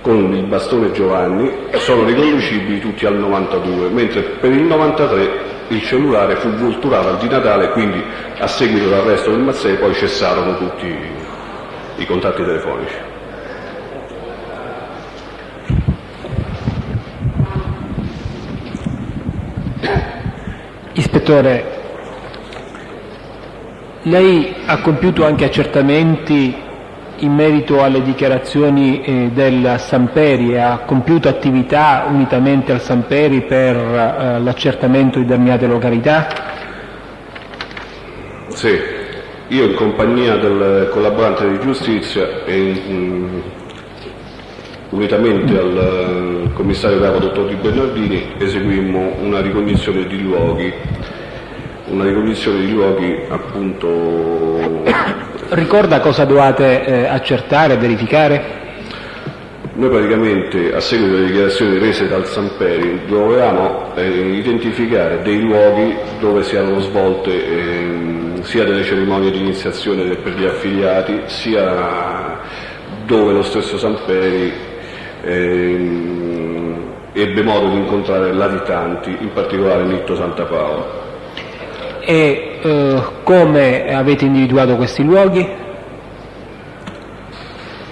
Speaker 10: con il Bastone Giovanni sono riconducibili tutti al 92, mentre per il 93 il cellulare fu volturato al Di Natale, quindi a seguito dell'arresto del Mazzei poi cessarono tutti i contatti telefonici.
Speaker 2: Ispettore, lei ha compiuto anche accertamenti in merito alle dichiarazioni del Samperi e ha compiuto attività unitamente al Samperi per l'accertamento di determinate località?
Speaker 10: Sì, io in compagnia del collaborante di giustizia e unitamente al commissario capo dottor Di Bernardini eseguimmo una ricognizione di luoghi appunto.
Speaker 2: Ricorda cosa dovete accertare e verificare?
Speaker 10: Noi praticamente, a seguito delle dichiarazioni rese dal Samperi, dovevamo identificare dei luoghi dove si erano svolte sia delle cerimonie di iniziazione per gli affiliati, sia dove lo stesso Samperi ebbe modo di incontrare latitanti, in particolare Nitto Santa Paola.
Speaker 2: E come avete individuato questi luoghi?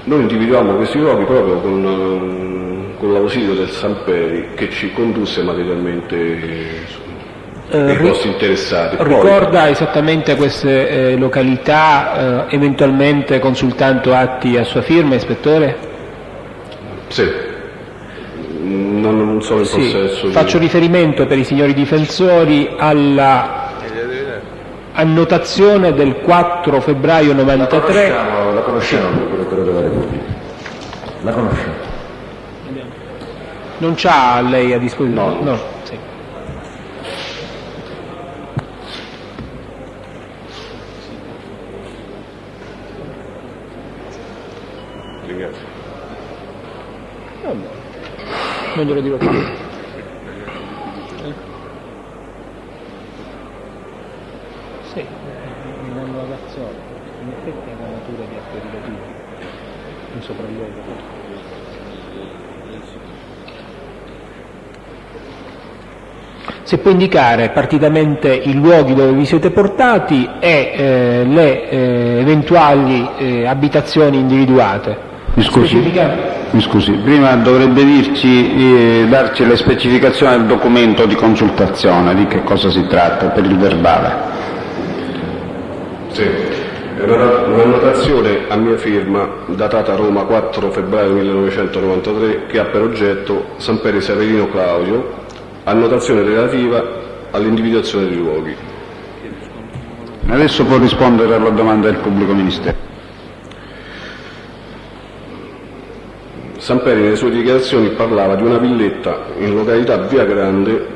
Speaker 10: Noi individuammo questi luoghi proprio con l'ausilio del Samperi, che ci condusse materialmente ai posti interessati.
Speaker 2: Ricorda esattamente queste località, eventualmente consultando atti a sua firma, ispettore?
Speaker 10: Sì, non sono in possesso.
Speaker 2: Faccio riferimento per i signori difensori alla annotazione del 4 febbraio 93.
Speaker 7: La conosciamo, procuratore della Repubblica. La conosciamo.
Speaker 2: Non c'ha lei a disposizione? No. Sì.
Speaker 10: Ringrazio.
Speaker 2: Non glielo dirò più. Sì, una innovazione, in effetti è una natura di atto relativo, un sopralluogo. Se può indicare partitamente i luoghi dove vi siete portati e le eventuali abitazioni individuate.
Speaker 1: Mi scusi, prima dovrebbe darci le specificazioni del documento di consultazione, di che cosa si tratta per il verbale.
Speaker 10: Sì, è una notazione a mia firma datata Roma 4 febbraio 1993 che ha per oggetto Samperi Severino Claudio, annotazione relativa all'individuazione dei luoghi.
Speaker 1: Adesso può rispondere alla domanda del pubblico ministero.
Speaker 10: Samperi nelle sue dichiarazioni parlava di una villetta in località Via Grande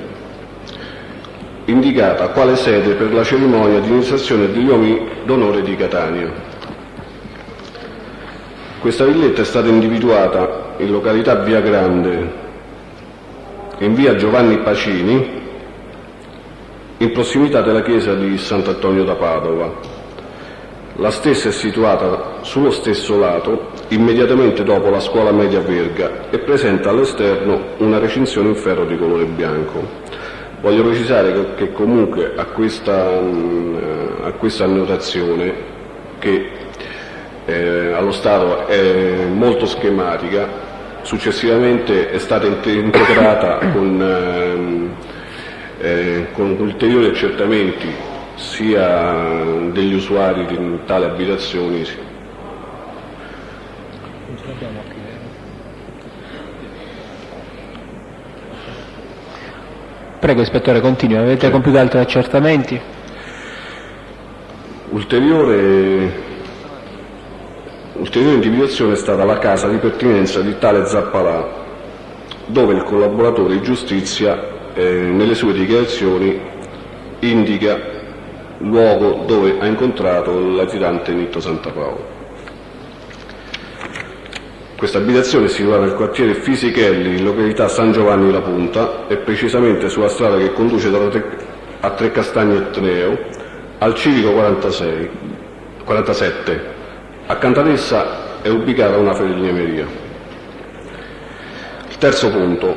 Speaker 10: indicata quale sede per la cerimonia di iniziazione degli uomini d'onore di Catania. Questa villetta è stata individuata in località Via Grande, in via Giovanni Pacini, in prossimità della chiesa di Sant'Antonio da Padova. La stessa è situata sullo stesso lato, immediatamente dopo la scuola media Verga, e presenta all'esterno una recinzione in ferro di colore bianco. Voglio precisare che comunque a questa annotazione, che allo Stato è molto schematica, successivamente è stata integrata con ulteriori accertamenti sia degli usuari di tali abitazioni.
Speaker 2: Prego, ispettore, continui. Avete compiuto altri accertamenti?
Speaker 10: Ulteriore individuazione è stata la casa di pertinenza di tale Zappalà, dove il collaboratore di giustizia nelle sue dichiarazioni indica luogo dove ha incontrato il latitante Nitto Santapaolo. Questa abitazione è situata nel quartiere Fisichelli, in località San Giovanni La Punta, e precisamente sulla strada che conduce a Trecastagni e Treo al civico 47. Accanto ad essa è ubicata una falegnameria. Il terzo punto: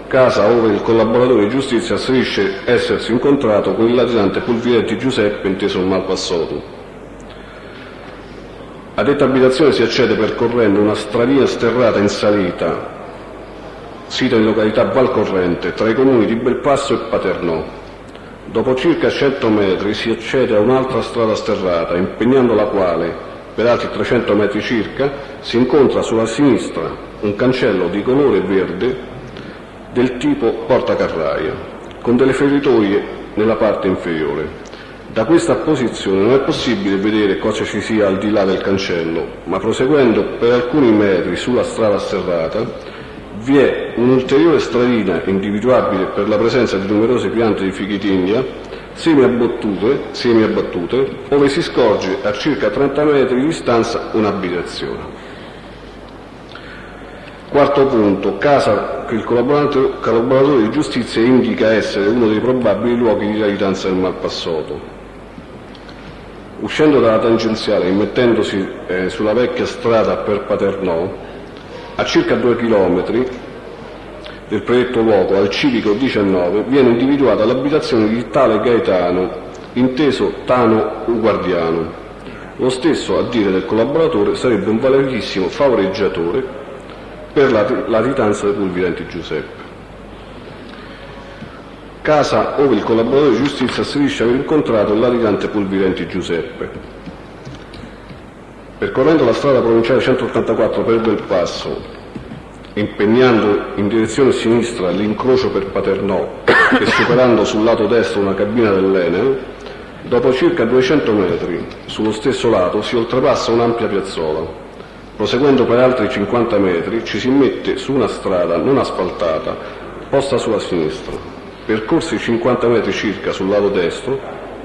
Speaker 10: casa ove il collaboratore di giustizia asserisce essersi incontrato con il latitante Pulvirenti Giuseppe, inteso il Malpassoto. A detta abitazione si accede percorrendo una stradina sterrata in salita, sita in località Valcorrente, tra i comuni di Belpasso e Paternò. Dopo circa 100 metri si accede a un'altra strada sterrata, impegnando la quale, per altri 300 metri circa, si incontra sulla sinistra un cancello di colore verde del tipo portacarraia, con delle feritoie nella parte inferiore. Da questa posizione non è possibile vedere cosa ci sia al di là del cancello, ma proseguendo per alcuni metri sulla strada sterrata vi è un'ulteriore stradina individuabile per la presenza di numerose piante di fichitigna semi-abbattute, ove si scorge a circa 30 metri di distanza un'abitazione. Quarto punto: casa che il collaboratore di giustizia indica essere uno dei probabili luoghi di latitanza del Malpassoto. Uscendo dalla tangenziale e immettendosi sulla vecchia strada per Paternò, a circa 2 chilometri del predetto luogo, al civico 19, viene individuata l'abitazione di tale Gaetano, inteso Tano Guardiano. Lo stesso, a dire del collaboratore, sarebbe un validissimo favoreggiatore per la latitanza del Pulvirenti Giuseppe. Casa ove il collaboratore di giustizia asserisce aver incontrato il latitante Pulvirenti Giuseppe. Percorrendo la strada provinciale 184 per Belpasso, impegnando in direzione sinistra l'incrocio per Paternò e superando sul lato destro una cabina dell'Enel, dopo circa 200 metri sullo stesso lato si oltrepassa un'ampia piazzola. Proseguendo per altri 50 metri ci si mette su una strada non asfaltata posta sulla sinistra. Percorsi 50 metri circa sul lato destro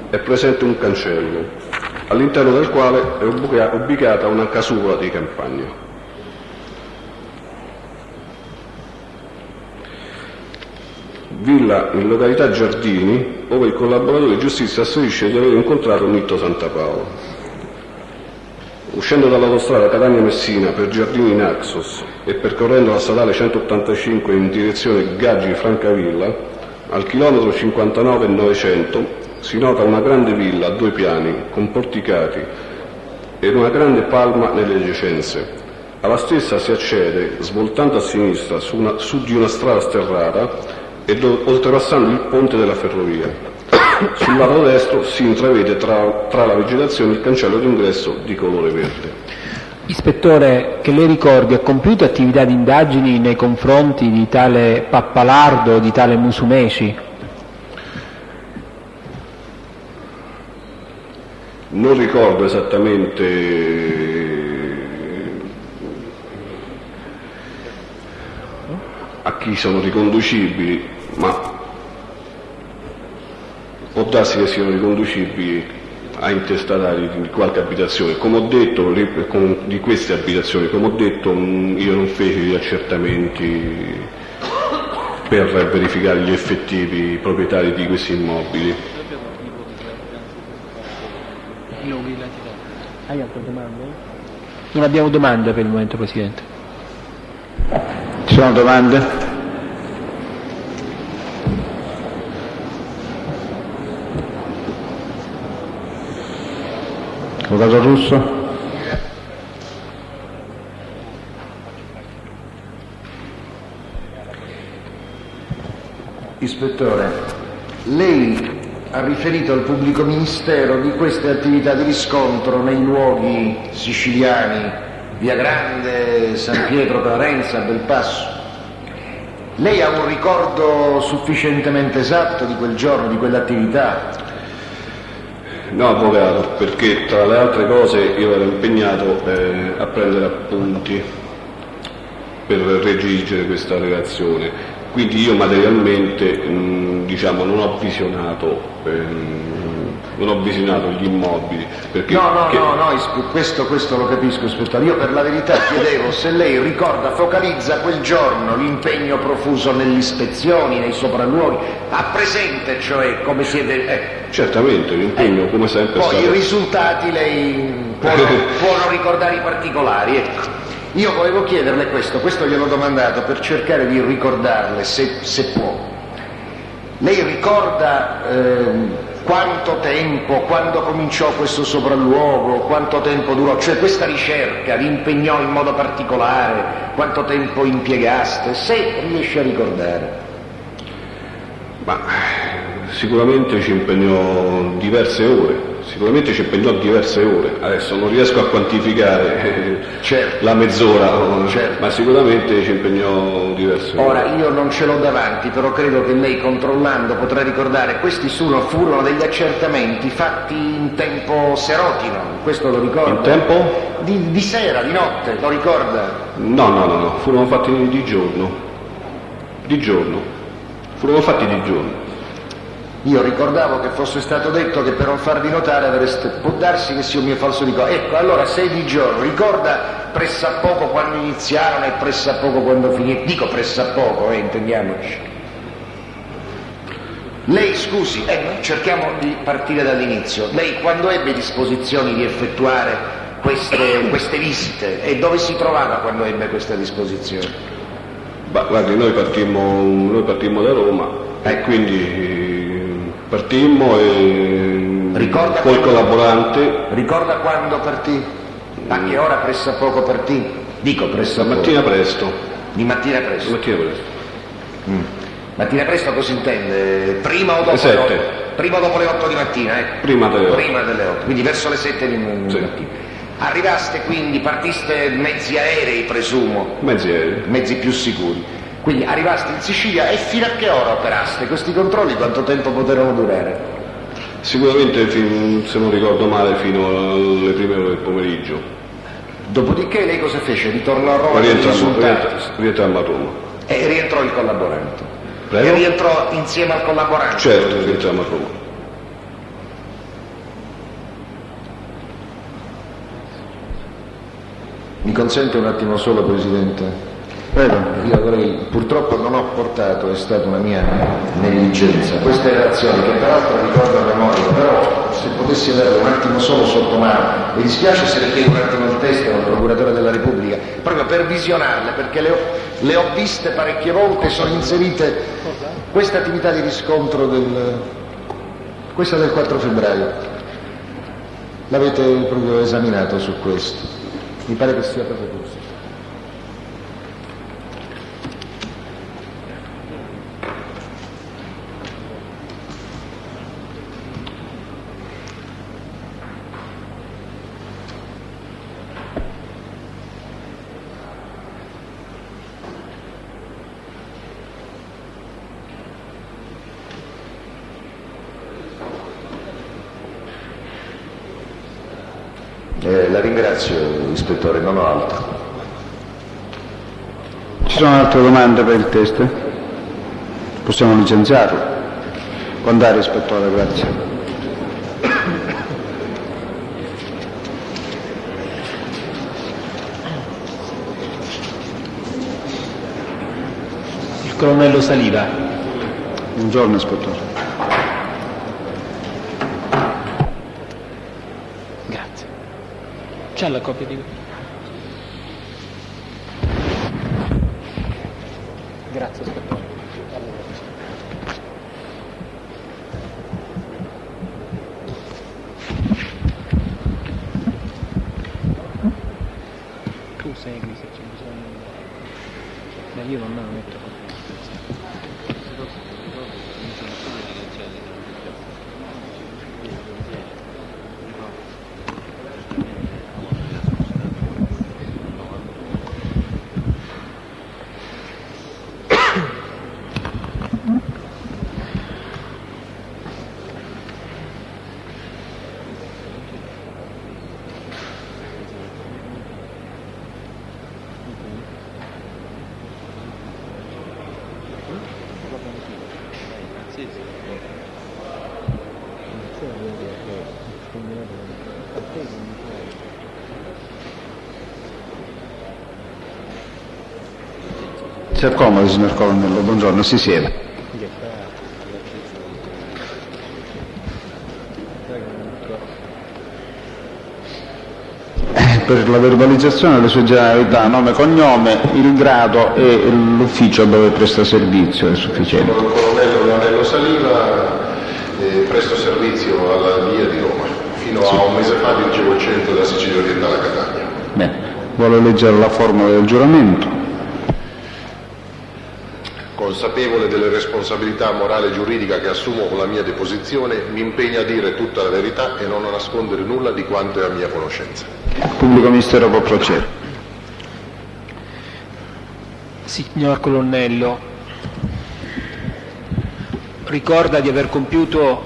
Speaker 10: è presente un cancello, all'interno del quale è ubicata una casupola di campagna. Villa in località Giardini, dove il collaboratore di giustizia asserisce di aver incontrato Nitto Santapaolo. Uscendo dall'autostrada Catania-Messina per Giardini Naxos e percorrendo la statale 185 in direzione Gaggi-Francavilla, al chilometro 59,900 si nota una grande villa a 2 piani con porticati ed una grande palma nelle adiacenze. Alla stessa si accede svoltando a sinistra su di una strada sterrata ed oltrepassando il ponte della ferrovia. Sul lato destro si intravede tra la vegetazione il cancello d'ingresso di colore verde.
Speaker 2: Ispettore, che lei ricordi, ha compiuto attività di indagini nei confronti di tale Pappalardo, di tale Musumeci?
Speaker 10: Non ricordo esattamente a chi sono riconducibili, ma può darsi che siano riconducibili a intestatari di qualche abitazione. Come ho detto, di queste abitazioni, come ho detto, io non feci gli accertamenti per verificare gli effettivi proprietari di questi immobili.
Speaker 2: Hai altre domande? Non abbiamo domande per il momento, Presidente.
Speaker 1: Ci sono domande? Avvocato Russo.
Speaker 11: Ispettore, lei ha riferito al pubblico ministero di queste attività di riscontro nei luoghi siciliani, Via Grande, San Pietro Clarenza, Belpasso. Lei ha un ricordo sufficientemente esatto di quel giorno, di quell'attività?
Speaker 10: No, avvocato, perché tra le altre cose io ero impegnato a prendere appunti per redigere questa relazione. Quindi io materialmente non ho visionato gli immobili. Perché,
Speaker 11: questo lo capisco, ispettore. Io per la verità chiedevo se lei ricorda, focalizza quel giorno l'impegno profuso nelle ispezioni, nei sopralluoghi, ha presente cioè come siete...
Speaker 10: Certamente, l'impegno come sempre è
Speaker 11: poi
Speaker 10: stato...
Speaker 11: i risultati lei può non ricordare i particolari, ecco. Io volevo chiederle questo gliel'ho domandato per cercare di ricordarle, se può. Lei ricorda quanto tempo, quando cominciò questo sopralluogo, quanto tempo durò, cioè questa ricerca vi impegnò in modo particolare, quanto tempo impiegaste, se riesce a ricordare?
Speaker 10: Ma sicuramente ci impegnò diverse ore. Adesso non riesco a quantificare la mezz'ora, ma sicuramente ci impegnò diverse ore.
Speaker 11: Ora, io non ce l'ho davanti, però credo che lei controllando potrà ricordare, questi furono degli accertamenti fatti in tempo serotino, questo lo ricorda?
Speaker 10: In tempo?
Speaker 11: Di sera, di notte, lo ricorda?
Speaker 10: No, furono fatti di giorno. Furono fatti di giorno.
Speaker 11: Io ricordavo che fosse stato detto che per non farvi notare può darsi che sia un mio falso ricordo. Ecco, allora 6 di giorno, ricorda pressappoco quando iniziarono e pressappoco quando finirono? Dico pressappoco, intendiamoci. Lei, scusi, cerchiamo di partire dall'inizio. Lei quando ebbe disposizioni di effettuare queste visite e dove si trovava quando ebbe questa disposizione?
Speaker 10: Guardi, noi partimmo da Roma e quindi... Partimmo e col collaborante.
Speaker 11: Ricorda quando partì? A che ora pressappoco partì? Dico pressappoco.
Speaker 10: Mattina presto.
Speaker 11: Di mattina presto?
Speaker 10: Mattina presto.
Speaker 11: Mattina presto cosa intende? Prima o dopo?
Speaker 10: Le 7.
Speaker 11: Prima o dopo le 8 di mattina?
Speaker 10: Prima delle 8.
Speaker 11: Prima delle 8, quindi verso le 7 di mattina. Arrivaste quindi, partiste mezzi aerei presumo?
Speaker 10: Mezzi aerei.
Speaker 11: Mezzi più sicuri. Quindi arrivaste in Sicilia e fino a che ora operaste? Questi controlli quanto tempo poterono durare?
Speaker 10: Sicuramente, se non ricordo male, fino alle prime ore del pomeriggio.
Speaker 11: Dopodiché lei cosa fece? Ritornò a Roma?
Speaker 10: Rientrammo a Roma.
Speaker 11: E rientrò il collaborante?
Speaker 10: Prego?
Speaker 11: E rientrò insieme al collaborante?
Speaker 10: Certo, rientrammo a Roma.
Speaker 11: Mi consente un attimo solo, Presidente?
Speaker 1: Prego.
Speaker 11: Io purtroppo non ho portato, è stata una mia negligenza, queste relazioni che peraltro ricordo a memoria, però se potessi averle un attimo solo sotto mano, mi dispiace se le chiedo un attimo il testo al Procuratore della Repubblica, proprio per visionarle, perché le ho viste parecchie volte, sono inserite questa attività di riscontro questa del 4 febbraio. L'avete proprio esaminato su questo? Mi pare che sia proprio questo. La ringrazio, ispettore, non ho altro.
Speaker 1: Ci sono altre domande per il test? Possiamo licenziarlo. Può andare, ispettore, grazie.
Speaker 2: Il colonnello Saliva.
Speaker 1: Buongiorno, ispettore.
Speaker 2: C'è la copia di... Grazie, ispettore. Tu segui se c'è bisogno. Ma io non me lo metto con
Speaker 1: Si accomodi, signor Colonnello, buongiorno, si sieda. Per la verbalizzazione le sue generalità, nome, cognome, il grado e l'ufficio dove presta servizio è sufficiente.
Speaker 11: Sono il colonnello Leonello Saliva, presto servizio alla via di Roma. Fino a un mese fa dirigevo il centro della Sicilia orientale a Catania.
Speaker 1: Bene, vuole leggere la formula del giuramento?
Speaker 11: Consapevole delle responsabilità morale e giuridica che assumo con la mia deposizione, mi impegno a dire tutta la verità e non a nascondere nulla di quanto è a mia conoscenza.
Speaker 1: Il pubblico ministero può procedere.
Speaker 2: Signor Colonnello, ricorda di aver compiuto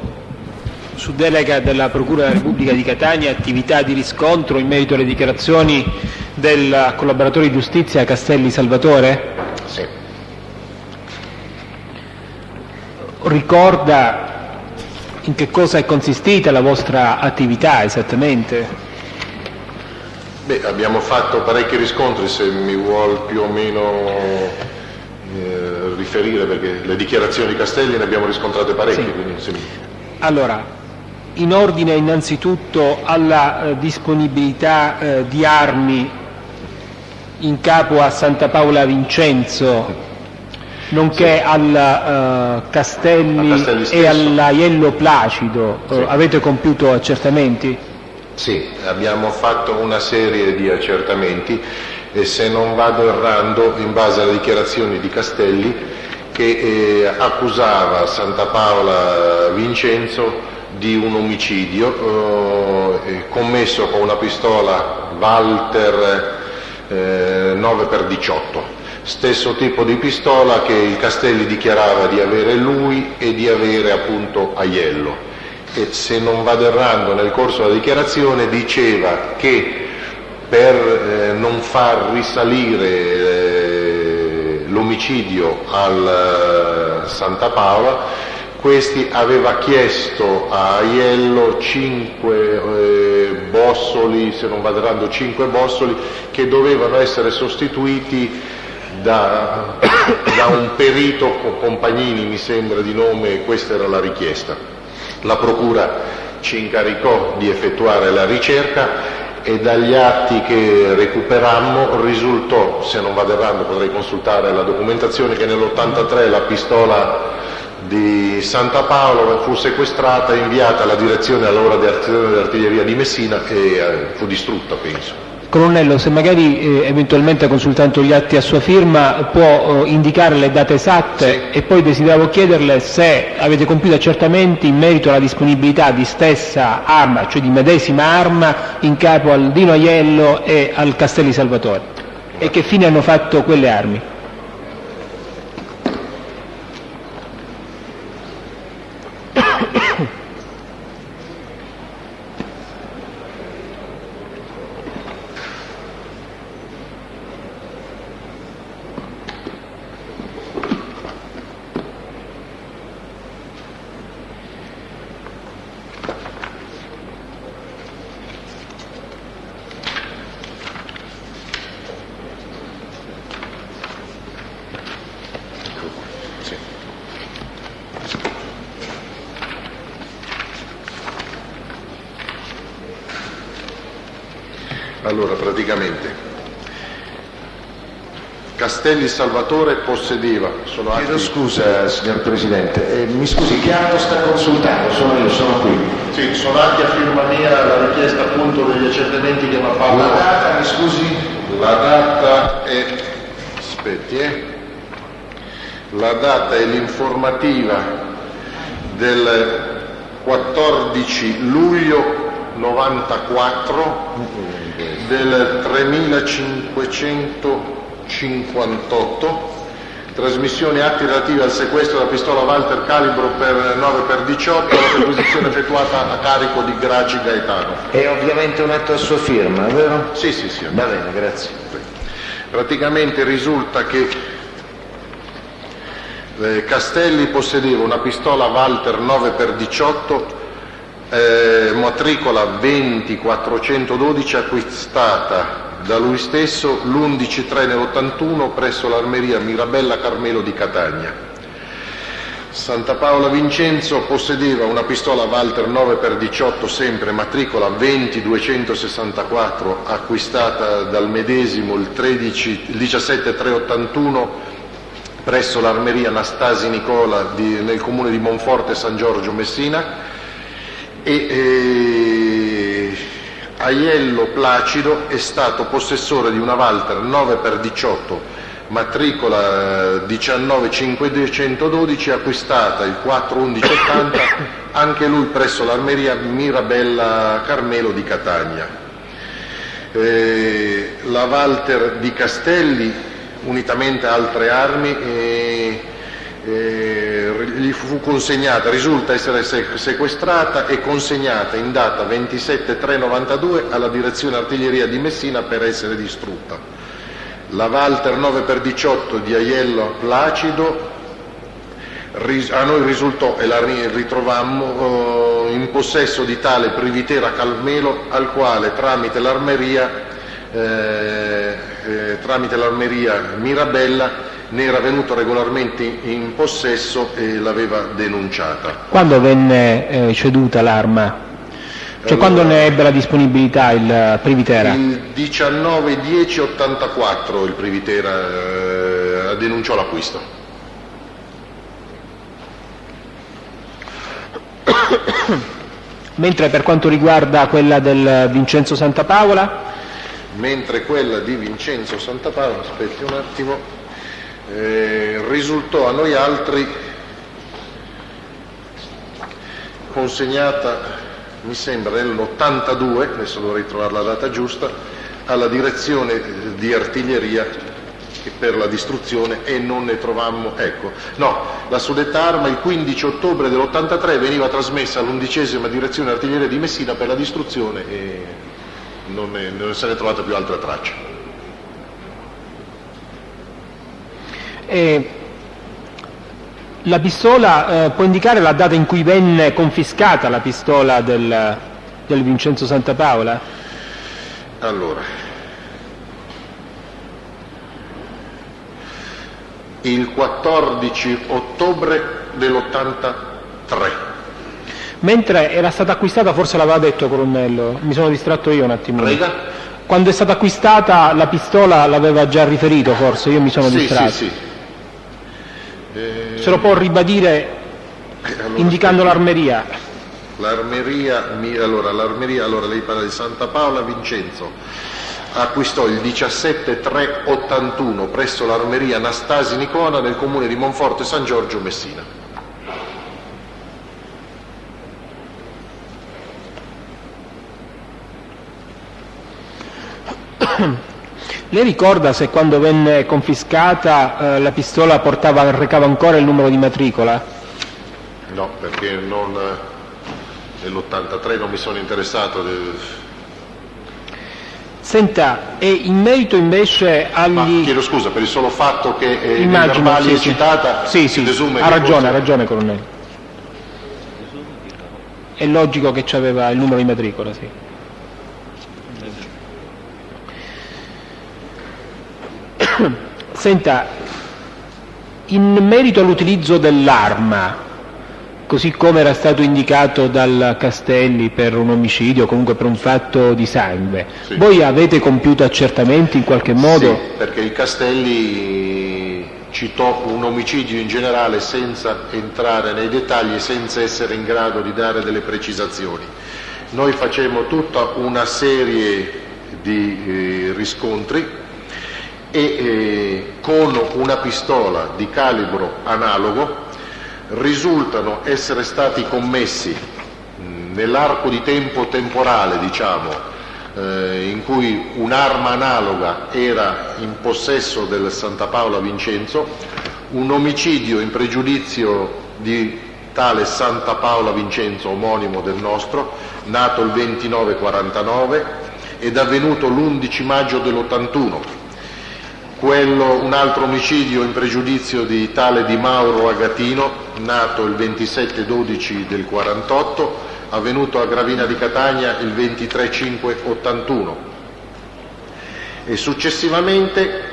Speaker 2: su delega della Procura della Repubblica di Catania attività di riscontro in merito alle dichiarazioni del collaboratore di giustizia Castelli Salvatore?
Speaker 11: Sì.
Speaker 2: Ricorda in che cosa è consistita la vostra attività esattamente?
Speaker 11: Abbiamo fatto parecchi riscontri, se mi vuol più o meno riferire, perché le dichiarazioni di Castelli ne abbiamo riscontrate parecchie.
Speaker 2: Sì.
Speaker 11: Quindi, se...
Speaker 2: Allora, in ordine innanzitutto alla disponibilità di armi in capo a Santa Paola Vincenzo, nonché al Castelli e all'Aiello Placido, avete compiuto accertamenti?
Speaker 11: Sì, abbiamo fatto una serie di accertamenti e, se non vado errando, in base alle dichiarazioni di Castelli, che accusava Santa Paola Vincenzo di un omicidio commesso con una pistola Walter 9x18. Stesso tipo di pistola che il Castelli dichiarava di avere lui e di avere appunto Aiello, e, se non vado errando, nel corso della dichiarazione diceva che per non far risalire l'omicidio al Santa Paola, questi aveva chiesto a Aiello 5 bossoli, se non vado errando 5 bossoli, che dovevano essere sostituiti da un perito, Compagnini mi sembra di nome, questa era la richiesta. La Procura ci incaricò di effettuare la ricerca e dagli atti che recuperammo risultò, se non vado errando potrei consultare la documentazione, che nell'83 la pistola di Santa Paola fu sequestrata e inviata alla direzione allora dell'artiglieria di Messina e fu distrutta, penso.
Speaker 2: Colonnello, se magari eventualmente consultando gli atti a sua firma può indicare le date esatte, sì. E poi desideravo chiederle se avete compiuto accertamenti in merito alla disponibilità di stessa arma, cioè di medesima arma, in capo al Dino Aiello e al Castelli Salvatore, e che fine hanno fatto quelle armi.
Speaker 11: Allora, praticamente Castelli Salvatore possedeva,
Speaker 12: Chiedo scusa, signor Presidente, mi scusi, che anno sta consultando? Sono io, sono qui.
Speaker 11: Sì, sono anche a firma mia la richiesta appunto degli accertamenti che mi ha fatto.
Speaker 12: La data, mi scusi?
Speaker 11: La data è, la data è l'informativa del 14 luglio 94 del 3558, trasmissione atti relativi al sequestro della pistola Walter calibro per 9x18, la perquisizione effettuata a carico di Graci Gaetano.
Speaker 12: È ovviamente un atto a sua firma, vero?
Speaker 11: Sì.
Speaker 12: Va bene, grazie.
Speaker 11: Praticamente risulta che Castelli possedeva una pistola Walter 9x18 matricola 20412 acquistata da lui stesso l'11/3 nell'81 presso l'Armeria Mirabella Carmelo di Catania. Santa Paola Vincenzo possedeva una pistola Walter 9x18 sempre matricola 20264 acquistata dal medesimo il 17/3/81 presso l'Armeria Anastasi Nicola nel comune di Monforte San Giorgio Messina, e Aiello Placido è stato possessore di una Walter 9x18 matricola 19512 acquistata il 4/11/80 anche lui presso l'Armeria Mirabella Carmelo di Catania. La Walter di Castelli, unitamente a altre armi, gli fu consegnata, risulta essere sequestrata e consegnata in data 27/3/92 alla direzione artiglieria di Messina per essere distrutta. La Walter 9x18 di Aiello Placido a noi risultò, e la ritrovammo, in possesso di tale Privitera Carmelo, al quale tramite l'Armeria Mirabella ne era venuto regolarmente in possesso e l'aveva denunciata.
Speaker 2: Quando venne ceduta l'arma? Cioè quando ne ebbe la disponibilità il Privitera?
Speaker 11: Il 19/10/84 il Privitera denunciò l'acquisto.
Speaker 2: Mentre per quanto riguarda quella del Vincenzo Santa Paola?
Speaker 11: Mentre quella di Vincenzo Santa Paola, aspetti un attimo, risultò a noi altri consegnata, mi sembra nell'82, adesso dovrei trovare la data giusta, alla direzione di artiglieria per la distruzione, e non ne trovammo, la suddetta arma il 15 ottobre dell'83 veniva trasmessa all'11ª direzione artiglieria di Messina per la distruzione e non se ne è trovata più altra traccia.
Speaker 2: La pistola, può indicare la data in cui venne confiscata la pistola del Vincenzo Santa Paola?
Speaker 11: Allora, il 14 ottobre dell'83.
Speaker 2: Mentre era stata acquistata, forse l'aveva detto, colonnello, mi sono distratto io un attimo.
Speaker 11: Prega?
Speaker 2: Quando è stata acquistata la pistola l'aveva già riferito, forse, io mi sono distratto.
Speaker 11: Sì.
Speaker 2: Se lo può ribadire indicando l'Armeria?
Speaker 11: L'Armeria, lei parla di Santa Paola Vincenzo, acquistò il 17/3/81 presso l'Armeria Anastasi Nicola nel comune di Monforte San Giorgio Messina.
Speaker 2: Lei ricorda se quando venne confiscata la pistola recava ancora il numero di matricola?
Speaker 11: No, perché nell'83 non mi sono interessato.
Speaker 2: Senta, e in merito invece agli...
Speaker 11: chiedo scusa, per il solo fatto che
Speaker 2: immagino,
Speaker 11: nei verbali
Speaker 2: sì,
Speaker 11: è citata,
Speaker 2: sì,
Speaker 11: si desume
Speaker 2: ha
Speaker 11: che
Speaker 2: ragione, colonnello. È logico che c'aveva il numero di matricola, sì. Senta, in merito all'utilizzo dell'arma, così come era stato indicato dal Castelli per un omicidio o comunque per un fatto di sangue,
Speaker 11: sì.
Speaker 2: Voi avete compiuto accertamenti in qualche modo?
Speaker 11: Sì, perché il Castelli citò un omicidio in generale senza entrare nei dettagli, senza essere in grado di dare delle precisazioni. Noi facemmo tutta una serie di riscontri
Speaker 13: e con una pistola di calibro analogo risultano essere stati commessi nell'arco di tempo temporale, diciamo, in cui un'arma analoga era in possesso del Santa Paola Vincenzo, un omicidio in pregiudizio di tale Santa Paola Vincenzo, omonimo del nostro, nato il 29-49 ed avvenuto l'11 maggio dell'81. Un altro omicidio in pregiudizio di tale Di Mauro Agatino, nato il 27-12 del 48, avvenuto a Gravina di Catania il 23-5-81. E successivamente,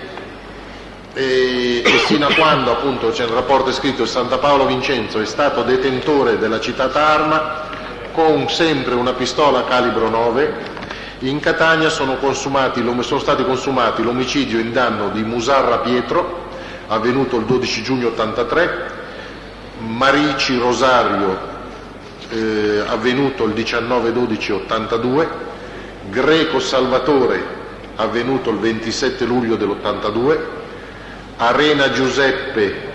Speaker 13: e sino a quando appunto c'è il rapporto scritto, il Santa Paola Vincenzo è stato detentore della citata arma con sempre una pistola calibro 9. In Catania sono stati consumati l'omicidio in danno di Musarra Pietro, avvenuto il 12 giugno 83, Marici Rosario, avvenuto il 19-12-82, Greco Salvatore, avvenuto il 27 luglio dell'82, Arena Giuseppe,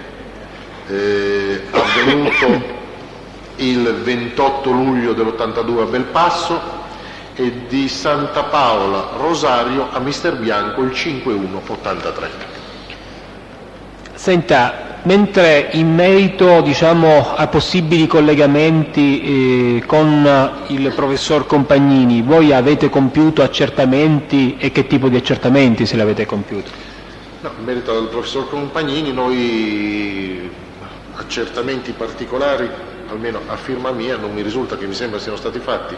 Speaker 13: avvenuto il 28 luglio dell'82 a Belpasso, e di Santa Paola Rosario a Mister Bianco il 5-1-83.
Speaker 2: Senta, mentre in merito, diciamo, a possibili collegamenti con il professor Compagnini, voi avete compiuto accertamenti, e che tipo di accertamenti se li avete compiuti?
Speaker 13: No, in merito al professor Compagnini noi accertamenti particolari, almeno a firma mia, non mi risulta che mi sembra siano stati fatti.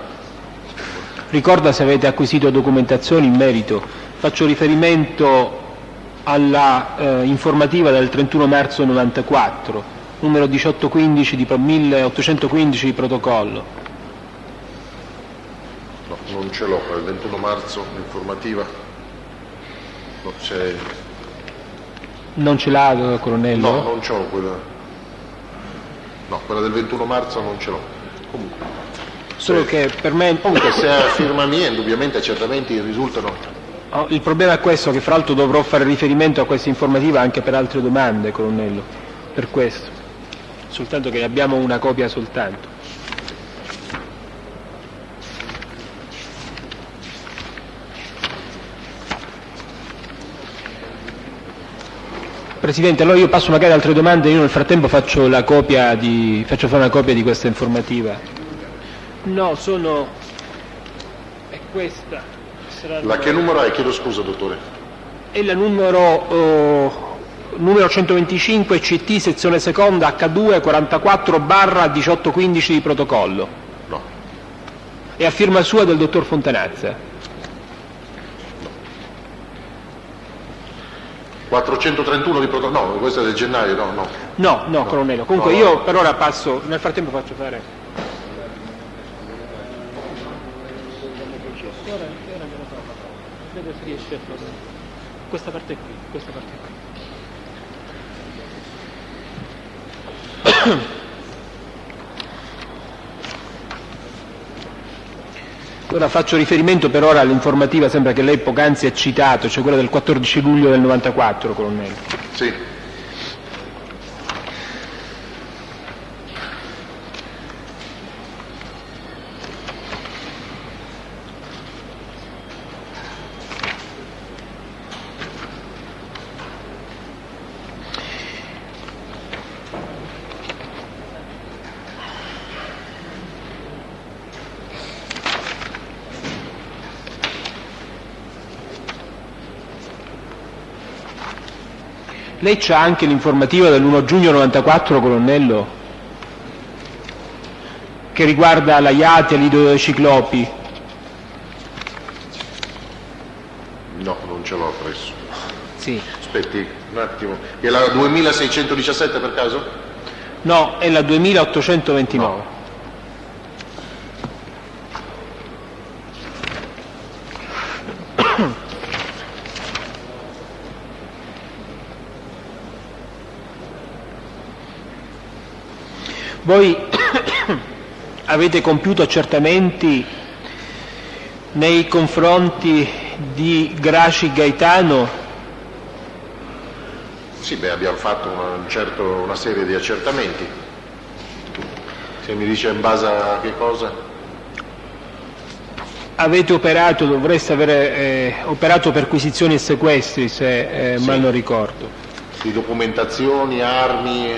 Speaker 2: Ricorda se avete acquisito documentazioni in merito? Faccio riferimento alla informativa del 31 marzo 94, numero 1815 di protocollo.
Speaker 13: No, non ce l'ho, il 21 marzo l'informativa. No, c'è...
Speaker 2: Non ce l'ha, colonnello?
Speaker 13: No, non c'ho quella. No, quella del 21 marzo non ce l'ho. Comunque.
Speaker 2: Solo che per me...
Speaker 13: Comunque se a firma mia indubbiamente accertamenti risultano.
Speaker 2: Il problema è questo, che fra l'altro dovrò fare riferimento a questa informativa anche per altre domande, colonnello, per questo, soltanto che ne abbiamo una copia soltanto. Presidente, allora io passo magari altre domande, io nel frattempo faccio fare una copia di questa informativa. No, è questa.
Speaker 13: La che numero è? Chiedo scusa, dottore.
Speaker 2: È la numero 125 CT sezione seconda H2 44/1815 di protocollo.
Speaker 13: No.
Speaker 2: È a firma sua del dottor Fontanazza.
Speaker 13: No. 431 di protocollo. No, questo è del gennaio, no.
Speaker 2: No, colonnello. Comunque
Speaker 13: no.
Speaker 2: Io per ora passo, nel frattempo faccio fare. Ora me lo so, vedo se riesce a fare questa parte qui. Ora faccio riferimento per ora all'informativa, sembra che lei poc'anzi ha citato, cioè quella del 14 luglio del 94, colonnello.
Speaker 13: Sì.
Speaker 2: Lei c'ha anche l'informativa dell'1 giugno 94, colonnello, che riguarda la Iati e l'Ido dei Ciclopi?
Speaker 13: No, non ce l'ho presso.
Speaker 2: Sì.
Speaker 13: Aspetti un attimo. È la 2617 per caso?
Speaker 2: No, è la 2829.
Speaker 13: No.
Speaker 2: Voi avete compiuto accertamenti nei confronti di Graci Gaetano
Speaker 13: Sì, beh, abbiamo fatto una serie di accertamenti. Se mi dice in base a che cosa?
Speaker 2: Avete operato, dovreste avere operato perquisizioni e sequestri, se
Speaker 13: Sì.
Speaker 2: mal non ricordo.
Speaker 13: Di documentazioni, armi.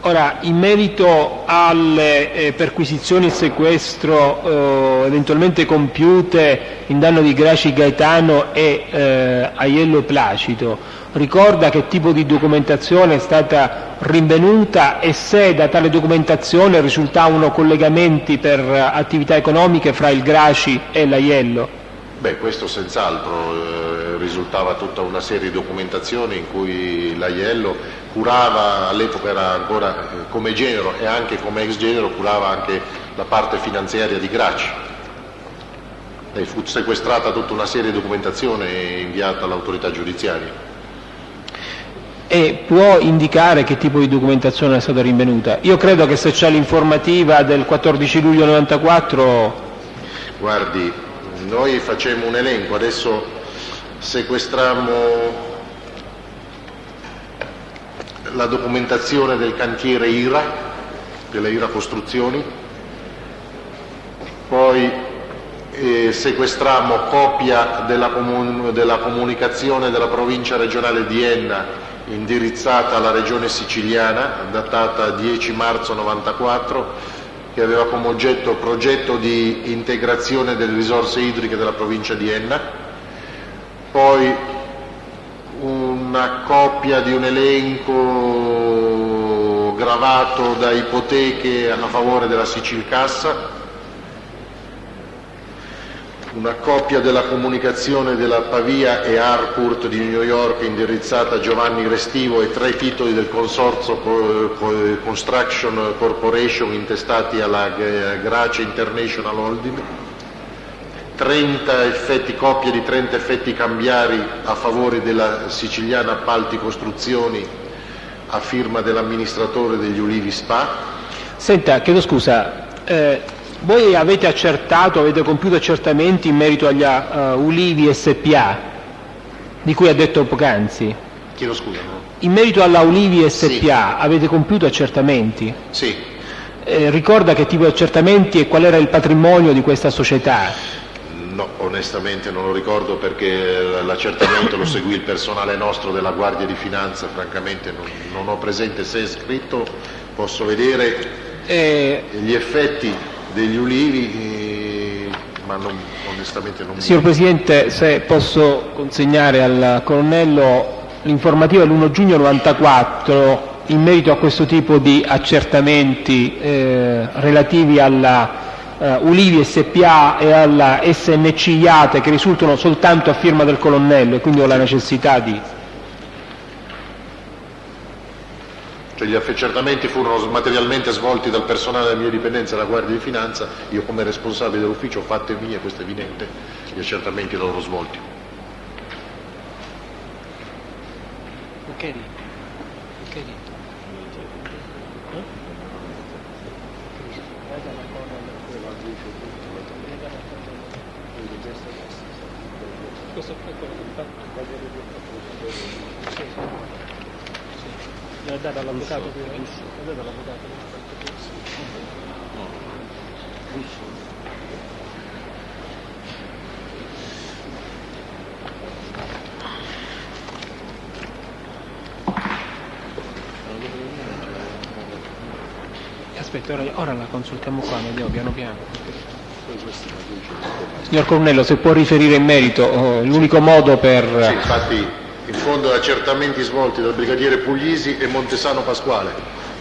Speaker 2: Ora, in merito alle perquisizioni e sequestro eventualmente compiute in danno di Graci Gaetano e Aiello Placido, ricorda che tipo di documentazione è stata rinvenuta e se da tale documentazione risultavano collegamenti per attività economiche fra il Graci e l'Aiello?
Speaker 13: Beh, questo senz'altro, risultava tutta una serie di documentazioni in cui l'Aiello curava, all'epoca era ancora come genero e anche come ex genero, curava anche la parte finanziaria di Graci. E fu sequestrata tutta una serie di documentazione e inviata all'autorità giudiziaria.
Speaker 2: E può indicare che tipo di documentazione è stata rinvenuta? Io credo che se c'è l'informativa del 14 luglio 94...
Speaker 13: Guardi, noi facciamo un elenco, adesso sequestrammo la documentazione del cantiere IRA, della IRA Costruzioni, poi sequestrammo copia della comunicazione della provincia regionale di Enna indirizzata alla regione siciliana, datata 10 marzo 94, che aveva come oggetto progetto di integrazione delle risorse idriche della provincia di Enna, poi una copia di un elenco gravato da ipoteche a favore della Sicilcassa, una copia della comunicazione della Pavia e Harcourt di New York indirizzata a Giovanni Restivo e 3 titoli del consorzio Construction Corporation intestati alla Grace International Holding, 30 copie di 30 effetti cambiari a favore della siciliana Appalti Costruzioni a firma dell'amministratore degli Ulivi SPA.
Speaker 2: Senta, chiedo scusa, voi avete accertato, avete compiuto accertamenti in merito agli Ulivi SPA, di cui ha detto poc'anzi?
Speaker 13: Chiedo scusa, no?
Speaker 2: In merito alla Ulivi SPA
Speaker 13: Sì.
Speaker 2: avete compiuto accertamenti?
Speaker 13: Sì.
Speaker 2: Ricorda che tipo di accertamenti e qual era il patrimonio di questa società?
Speaker 13: No, onestamente non lo ricordo perché l'accertamento lo seguì il personale nostro della Guardia di Finanza, francamente non ho presente se è scritto, posso vedere gli effetti degli ulivi, ma onestamente non mi...
Speaker 2: Signor Presidente, se posso consegnare al colonnello l'informativa dell'1 giugno 94 in merito a questo tipo di accertamenti relativi alla Ulivi SPA e alla SNC IATE, che risultano soltanto a firma del colonnello, e quindi ho la necessità di...
Speaker 13: Cioè gli accertamenti furono materialmente svolti dal personale della mia dipendenza della Guardia di Finanza, io come responsabile dell'ufficio ho fatte mie, questo è evidente, gli accertamenti loro svolti.
Speaker 2: Ok. Questo è quello che l'ha dato all'avvocato aspetta, ora la consultiamo qua, andiamo piano piano. Signor Colonnello, se può riferire in merito, l'unico modo per...
Speaker 13: Sì, infatti in fondo accertamenti svolti dal brigadiere Puglisi e Montesano Pasquale,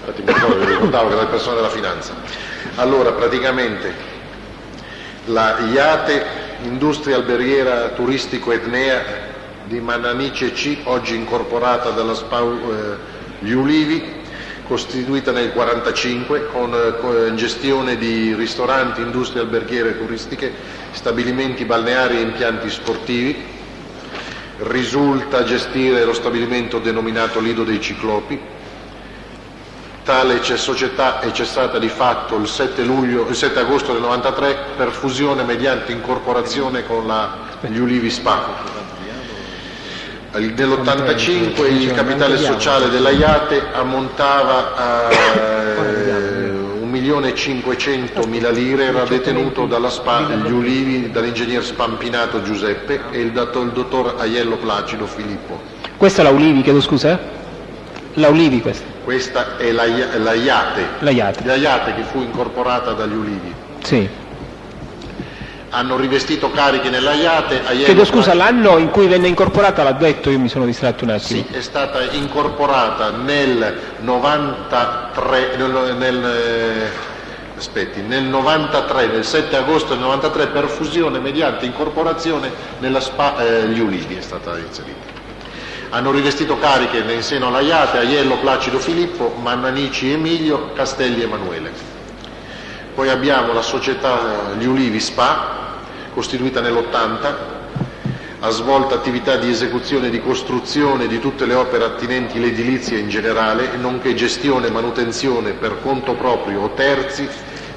Speaker 13: infatti mi ricordavo che era il personale della finanza. Allora, praticamente la IATE, Industria Alberghiera Turistico Etnea di Mannanice C, oggi incorporata dalla SPAU Gli Ulivi, costituita nel 1945 con gestione di ristoranti, industrie alberghiere turistiche, stabilimenti balneari e impianti sportivi. Risulta gestire lo stabilimento denominato Lido dei Ciclopi. Tale società è cessata di fatto il 7 agosto del 93 per fusione mediante incorporazione con gli Ulivi SPA. Nell'85 il capitale sociale della IATE ammontava a 1.500.000 lire, era detenuto dalla SPA Gli Ulivi, dall'ingegner Spampinato Giuseppe e il dottor Aiello Placido Filippo.
Speaker 2: Questa è la Ulivi, chiedo scusa? La Ulivi questa?
Speaker 13: Questa è la IATE. La IATE che fu incorporata dagli Ulivi.
Speaker 2: Sì.
Speaker 13: Hanno rivestito cariche nella IATE.
Speaker 2: Chiedo scusa, l'anno in cui venne incorporata l'ha detto, io mi sono distratto un attimo.
Speaker 13: Sì, è stata incorporata nel 93, nel 7 agosto del 93 per fusione mediante incorporazione nella SPA Gli Ulivi è stata inserita. Hanno rivestito cariche in seno alla IATE Aiello Placido Filippo, Mannanici Emilio, Castelli Emanuele. Poi abbiamo la società Gli Ulivi SPA, costituita nell'80, ha svolto attività di esecuzione e di costruzione di tutte le opere attinenti l'edilizia in generale, nonché gestione e manutenzione per conto proprio o terzi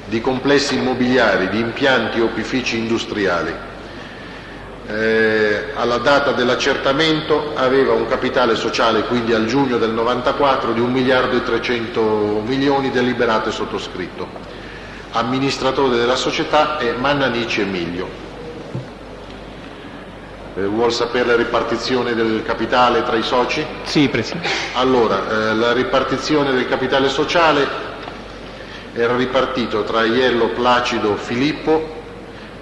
Speaker 13: di complessi immobiliari, di impianti o opifici industriali. Alla data dell'accertamento aveva un capitale sociale, quindi al giugno del 94, di 1.300.000.000 deliberato e sottoscritto. Amministratore della società è Mannanici Emilio. Vuol sapere la ripartizione del capitale tra i soci?
Speaker 2: Sì, Presidente.
Speaker 13: Allora, la ripartizione del capitale sociale era ripartito tra Aiello Placido Filippo,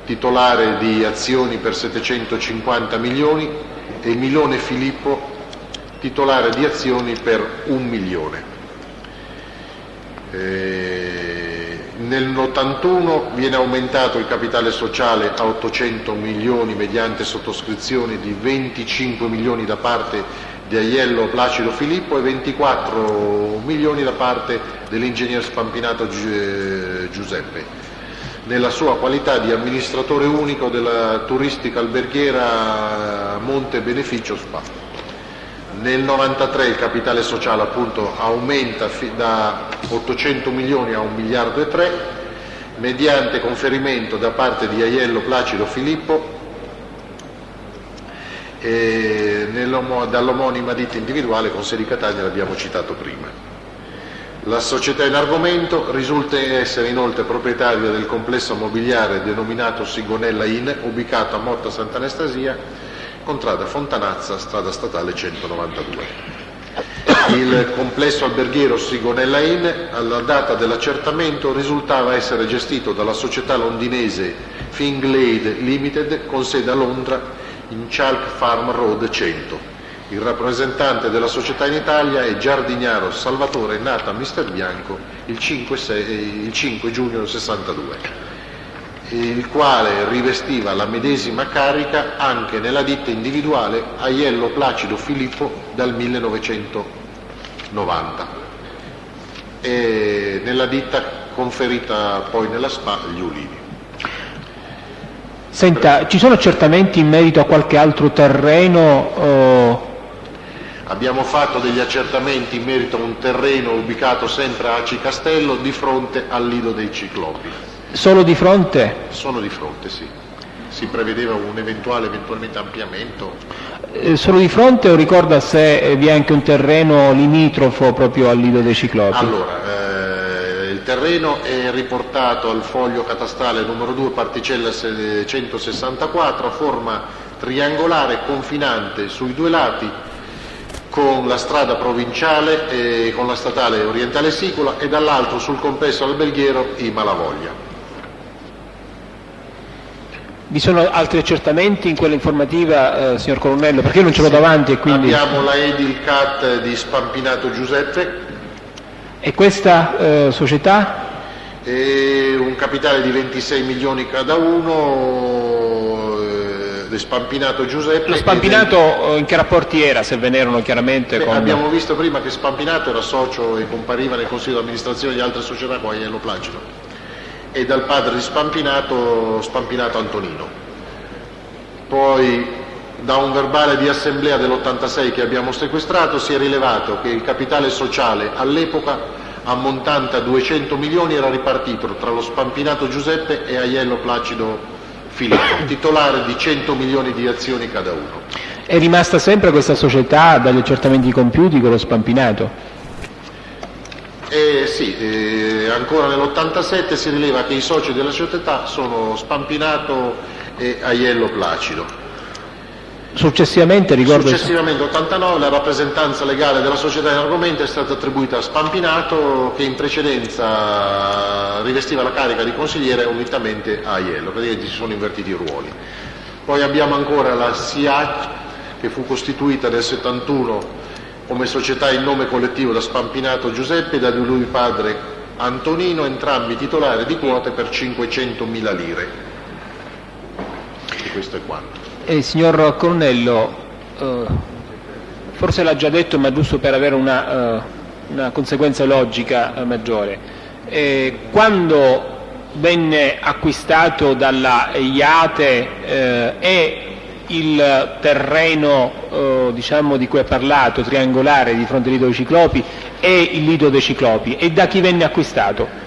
Speaker 13: titolare di azioni per 750 milioni, e Milone Filippo, titolare di azioni per 1 milione. Nell'81 viene aumentato il capitale sociale a 800 milioni mediante sottoscrizione di 25 milioni da parte di Aiello Placido Filippo e 24 milioni da parte dell'ingegner Spampinato Giuseppe, nella sua qualità di amministratore unico della turistica alberghiera Monte Beneficio SPA. Nel 93 il capitale sociale appunto aumenta da 800 milioni a 1 miliardo e 3 mediante conferimento da parte di Aiello Placido Filippo e dall'omonima ditta individuale con sede Catania, l'abbiamo citato prima. La società in argomento risulta essere inoltre proprietaria del complesso mobiliare denominato Sigonella Inn, ubicato a Motta Sant'Anastasia, contrada Fontanazza, strada statale 192. Il complesso alberghiero Sigonella Inn, alla data dell'accertamento, risultava essere gestito dalla società londinese Finglade Limited, con sede a Londra in Chalk Farm Road 100. Il rappresentante della società in Italia è Giardignaro Salvatore, nato a Mister Bianco il 5 giugno del 62. Il quale rivestiva la medesima carica anche nella ditta individuale Aiello Placido Filippo dal 1990 e nella ditta conferita poi nella SPA Gli Ulivi.
Speaker 2: Senta, ci sono accertamenti in merito a qualche altro terreno?
Speaker 13: Abbiamo fatto degli accertamenti in merito a un terreno ubicato sempre a Aci Castello di fronte al Lido dei Ciclopi.
Speaker 2: Solo di fronte?
Speaker 13: Sono di fronte, sì. Si prevedeva un eventualmente ampliamento.
Speaker 2: Solo di fronte o ricorda se vi è anche un terreno limitrofo proprio al Lido dei Ciclopi?
Speaker 13: Allora, il terreno è riportato al foglio catastale numero 2, particella 164, a forma triangolare confinante sui due lati con la strada provinciale e con la statale orientale Sicola e dall'altro sul complesso alberghiero I Malavoglia.
Speaker 2: Vi sono altri accertamenti in quella informativa, signor Colonnello? Perché io non ce l'ho davanti e quindi...
Speaker 13: Abbiamo la Edilcat di Spampinato Giuseppe.
Speaker 2: E questa società?
Speaker 13: E un capitale di 26 milioni cada uno, di Spampinato Giuseppe.
Speaker 2: Lo Spampinato in che rapporti era, se ve ne erano chiaramente? Con...
Speaker 13: Abbiamo visto prima che Spampinato era socio e compariva nel consiglio di amministrazione di altre società come Aiello Placido, e dal padre di Spampinato Antonino. Poi da un verbale di assemblea dell'86 che abbiamo sequestrato si è rilevato che il capitale sociale all'epoca, ammontante a 200 milioni, era ripartito tra lo Spampinato Giuseppe e Aiello Placido Filippo, titolare di 100 milioni di azioni cada uno.
Speaker 2: È rimasta sempre questa società dagli accertamenti compiuti con lo Spampinato?
Speaker 13: Sì, ancora nell'87 si rileva che i soci della società sono Spampinato e Aiello Placido.
Speaker 2: Successivamente, ricordo...
Speaker 13: Successivamente, nell'89, la rappresentanza legale della società in argomento è stata attribuita a Spampinato, che in precedenza rivestiva la carica di consigliere unitamente a Aiello, praticamente si sono invertiti i ruoli. Poi abbiamo ancora la SIAC, che fu costituita nel 71 come società in nome collettivo da Spampinato Giuseppe e da lui padre Antonino, entrambi titolari di quote per 500.000 lire. E questo è quanto.
Speaker 2: Signor Colonnello, forse l'ha già detto, ma giusto per avere una conseguenza logica maggiore. Quando venne acquistato dalla IATE e il terreno diciamo di cui ha parlato, triangolare di fronte al lido dei Ciclopi, e il lido dei Ciclopi, e da chi venne acquistato?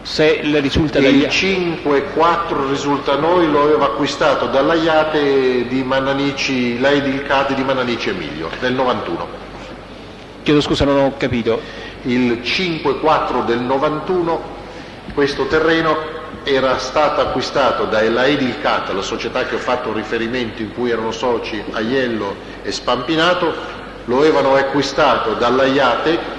Speaker 2: Se le risulta dagli...
Speaker 13: Il 5-4 risulta a noi, lo aveva acquistato dalla IATE di Mannanici, lei di Ilcati di Mannanici Emilio, nel 91.
Speaker 2: Chiedo scusa, non ho capito.
Speaker 13: Il 5-4 del 91 questo terreno era stato acquistato da Elaedi Ilcata, la società che ho fatto riferimento in cui erano soci Aiello e Spampinato, lo avevano acquistato dalla IATE.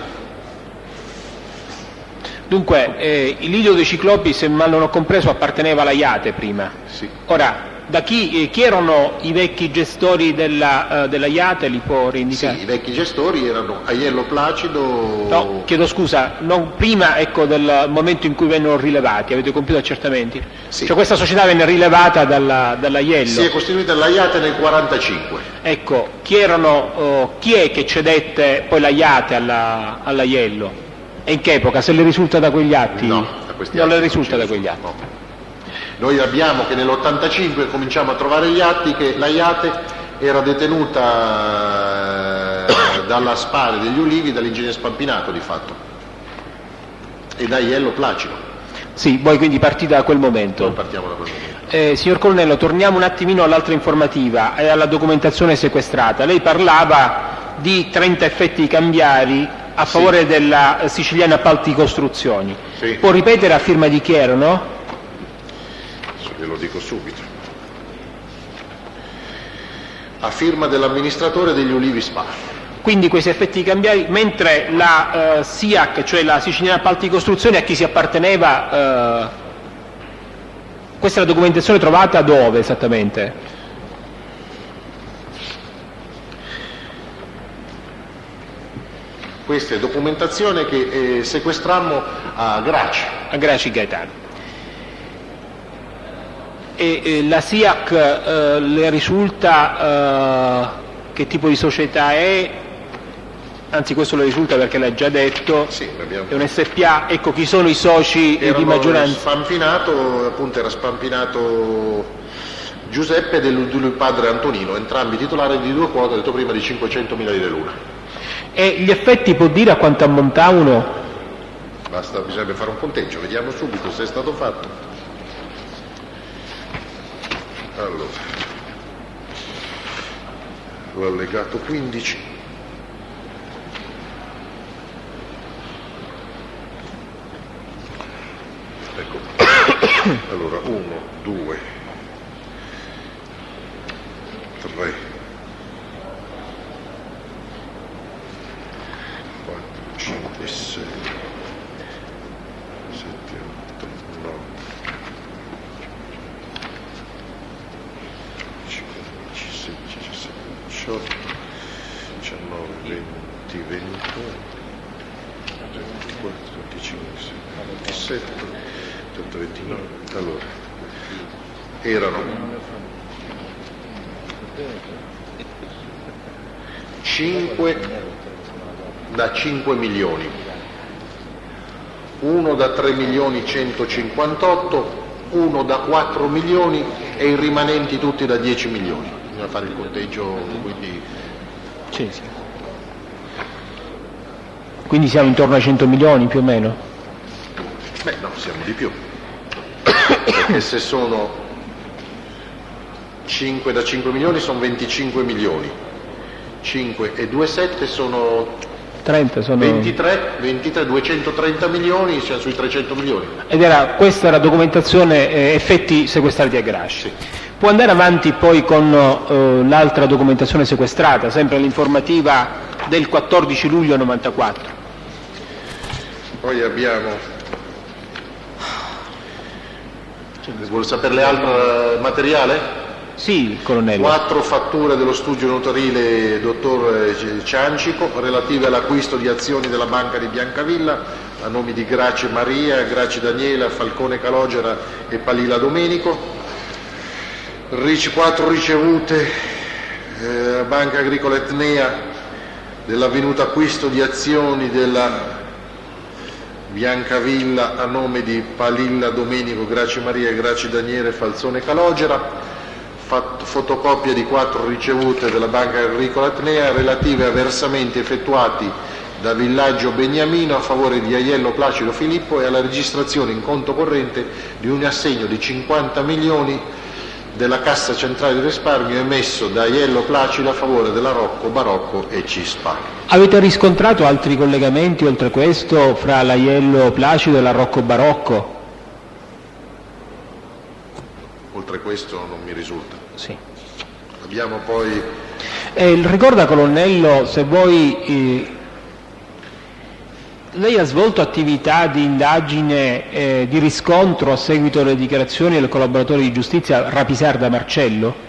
Speaker 2: Dunque, il lido dei Ciclopi, se mal non ho compreso, apparteneva alla IATE prima.
Speaker 13: Sì.
Speaker 2: Ora, da chi erano i vecchi gestori della IATE, li può indicare?
Speaker 13: Sì, i vecchi gestori erano Aiello Placido...
Speaker 2: No, chiedo scusa, non prima, ecco, del momento in cui vennero rilevati, avete compiuto accertamenti?
Speaker 13: Sì.
Speaker 2: Cioè questa società venne rilevata dalla IAELLO?
Speaker 13: Si è costituita la IATE nel 45.
Speaker 2: Ecco, chi è che cedette poi la IATE alla IAELLO? E in che epoca? Se le risulta da quegli atti?
Speaker 13: No, da questi
Speaker 2: non
Speaker 13: atti
Speaker 2: le risulta da quegli atti.
Speaker 13: No. Noi abbiamo che nell'85 cominciamo a trovare gli atti che la IATE era detenuta dalla Spare degli Ulivi, dall'ingegnere Spampinato di fatto, e da Aiello Placido.
Speaker 2: Sì, voi quindi partite da quel momento.
Speaker 13: Noi partiamo da quel momento.
Speaker 2: Signor Colonnello, torniamo un attimino all'altra informativa e alla documentazione sequestrata. Lei parlava di 30 effetti cambiari a favore della Siciliana Appalti Costruzioni.
Speaker 13: Sì.
Speaker 2: Può ripetere a firma di chi erano?
Speaker 13: Glielo dico subito. A firma dell'amministratore degli Ulivi Spa.
Speaker 2: Quindi questi effetti cambiari, mentre la SIAC, cioè la Siciliana Appalti Costruzioni, a chi si apparteneva? Questa è la documentazione trovata dove esattamente?
Speaker 13: Questa è documentazione che sequestrammo a Graci.
Speaker 2: A Graci Gaetano. E la SIAC le risulta che tipo di società è? Anzi, questo le risulta perché l'ha già detto.
Speaker 13: Sì, l'abbiamo...
Speaker 2: È un SPA. Ecco, chi sono i soci di maggioranza?
Speaker 13: Spampinato, appunto era Spampinato Giuseppe e del padre Antonino, entrambi titolari di 2 quote, detto prima, di 500.000 lire l'una.
Speaker 2: E gli effetti può dire a quanto ammontavano?
Speaker 13: Basta, bisogna fare un conteggio, vediamo subito se è stato fatto. Allora, l'allegato 15. Ecco. Allora, 1, 2, 3, 5, 6, 7, 8, 9, 10, 16, 17, 18, 19, 20, 21, 24, 25, 27, 28, 29. Allora, erano 5 da 5 milioni, uno da 3 milioni 158, uno da 4 milioni e i rimanenti tutti da 10 milioni. Bisogna fare il conteggio, quindi...
Speaker 2: Sì. Quindi siamo intorno ai 100 milioni più o meno?
Speaker 13: Beh, no, siamo di più. Perché se sono 5 da 5 milioni sono 25 milioni, 5 e 2 7 sono
Speaker 2: 30, sono
Speaker 13: 23, 230 milioni, siamo sui 300 milioni.
Speaker 2: Ed era questa la documentazione effetti sequestrati a Grassi. Sì. Può andare avanti poi con l'altra documentazione sequestrata, sempre l'informativa del 14 luglio 94.
Speaker 13: Poi abbiamo... Vuole sapere le altre materiale?
Speaker 2: Sì, colonnello.
Speaker 13: 4 fatture dello studio notarile dottor Ciancico relative all'acquisto di azioni della Banca di Biancavilla a nome di Grace Maria, Grace Daniela, Falcone Calogera e Palila Domenico. 4 ricevute Banca Agricola Etnea dell'avvenuto acquisto di azioni della Biancavilla a nome di Palilla Domenico, Grace Maria, Grace Daniele, Falzone Calogera, fotocopia di 4 ricevute della Banca Agricola Etnea relative a versamenti effettuati da Villaggio Beniamino a favore di Aiello Placido Filippo e alla registrazione in conto corrente di un assegno di 50 milioni della Cassa Centrale di Risparmio emesso da Aiello Placido a favore della Rocco Barocco e Cispa.
Speaker 2: Avete riscontrato altri collegamenti oltre questo fra l'Aiello Placido e la Rocco Barocco?
Speaker 13: Oltre questo non mi risulta.
Speaker 2: Sì.
Speaker 13: Abbiamo poi...
Speaker 2: ricorda, colonnello, se voi... lei ha svolto attività di indagine, di riscontro a seguito delle dichiarazioni del collaboratore di giustizia Rapisarda Marcello?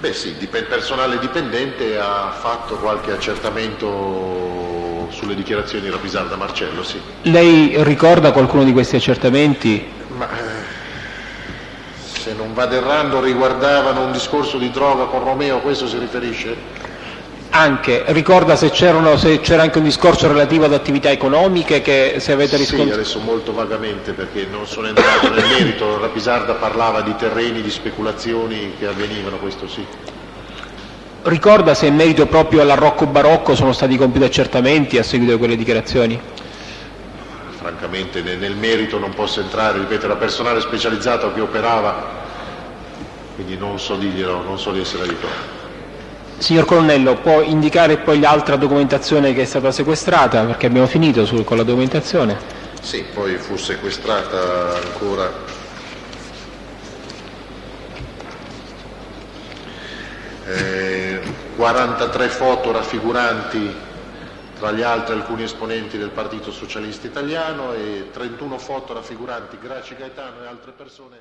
Speaker 13: Beh sì, personale dipendente ha fatto qualche accertamento sulle dichiarazioni di Rapisarda Marcello, sì.
Speaker 2: Lei ricorda qualcuno di questi accertamenti?
Speaker 13: Ma se non vado errando riguardavano un discorso di droga con Romeo, a questo si riferisce?
Speaker 2: Anche, ricorda se c'era anche un discorso relativo ad attività economiche che se avete riscontrato?
Speaker 13: Sì, adesso molto vagamente perché non sono entrato nel merito. Rapisarda parlava di terreni, di speculazioni che avvenivano, questo sì.
Speaker 2: Ricorda se in merito proprio alla Rocco Barocco sono stati compiuti accertamenti a seguito di quelle dichiarazioni?
Speaker 13: Francamente nel merito non posso entrare, ripeto, era personale specializzato che operava, quindi non so dirglielo, non so di essere aiutato.
Speaker 2: Signor Colonnello, può indicare poi l'altra documentazione che è stata sequestrata, perché abbiamo finito con la documentazione?
Speaker 13: Sì, poi fu sequestrata ancora 43 foto raffiguranti tra gli altri alcuni esponenti del Partito Socialista Italiano e 31 foto raffiguranti Graci Gaetano e altre persone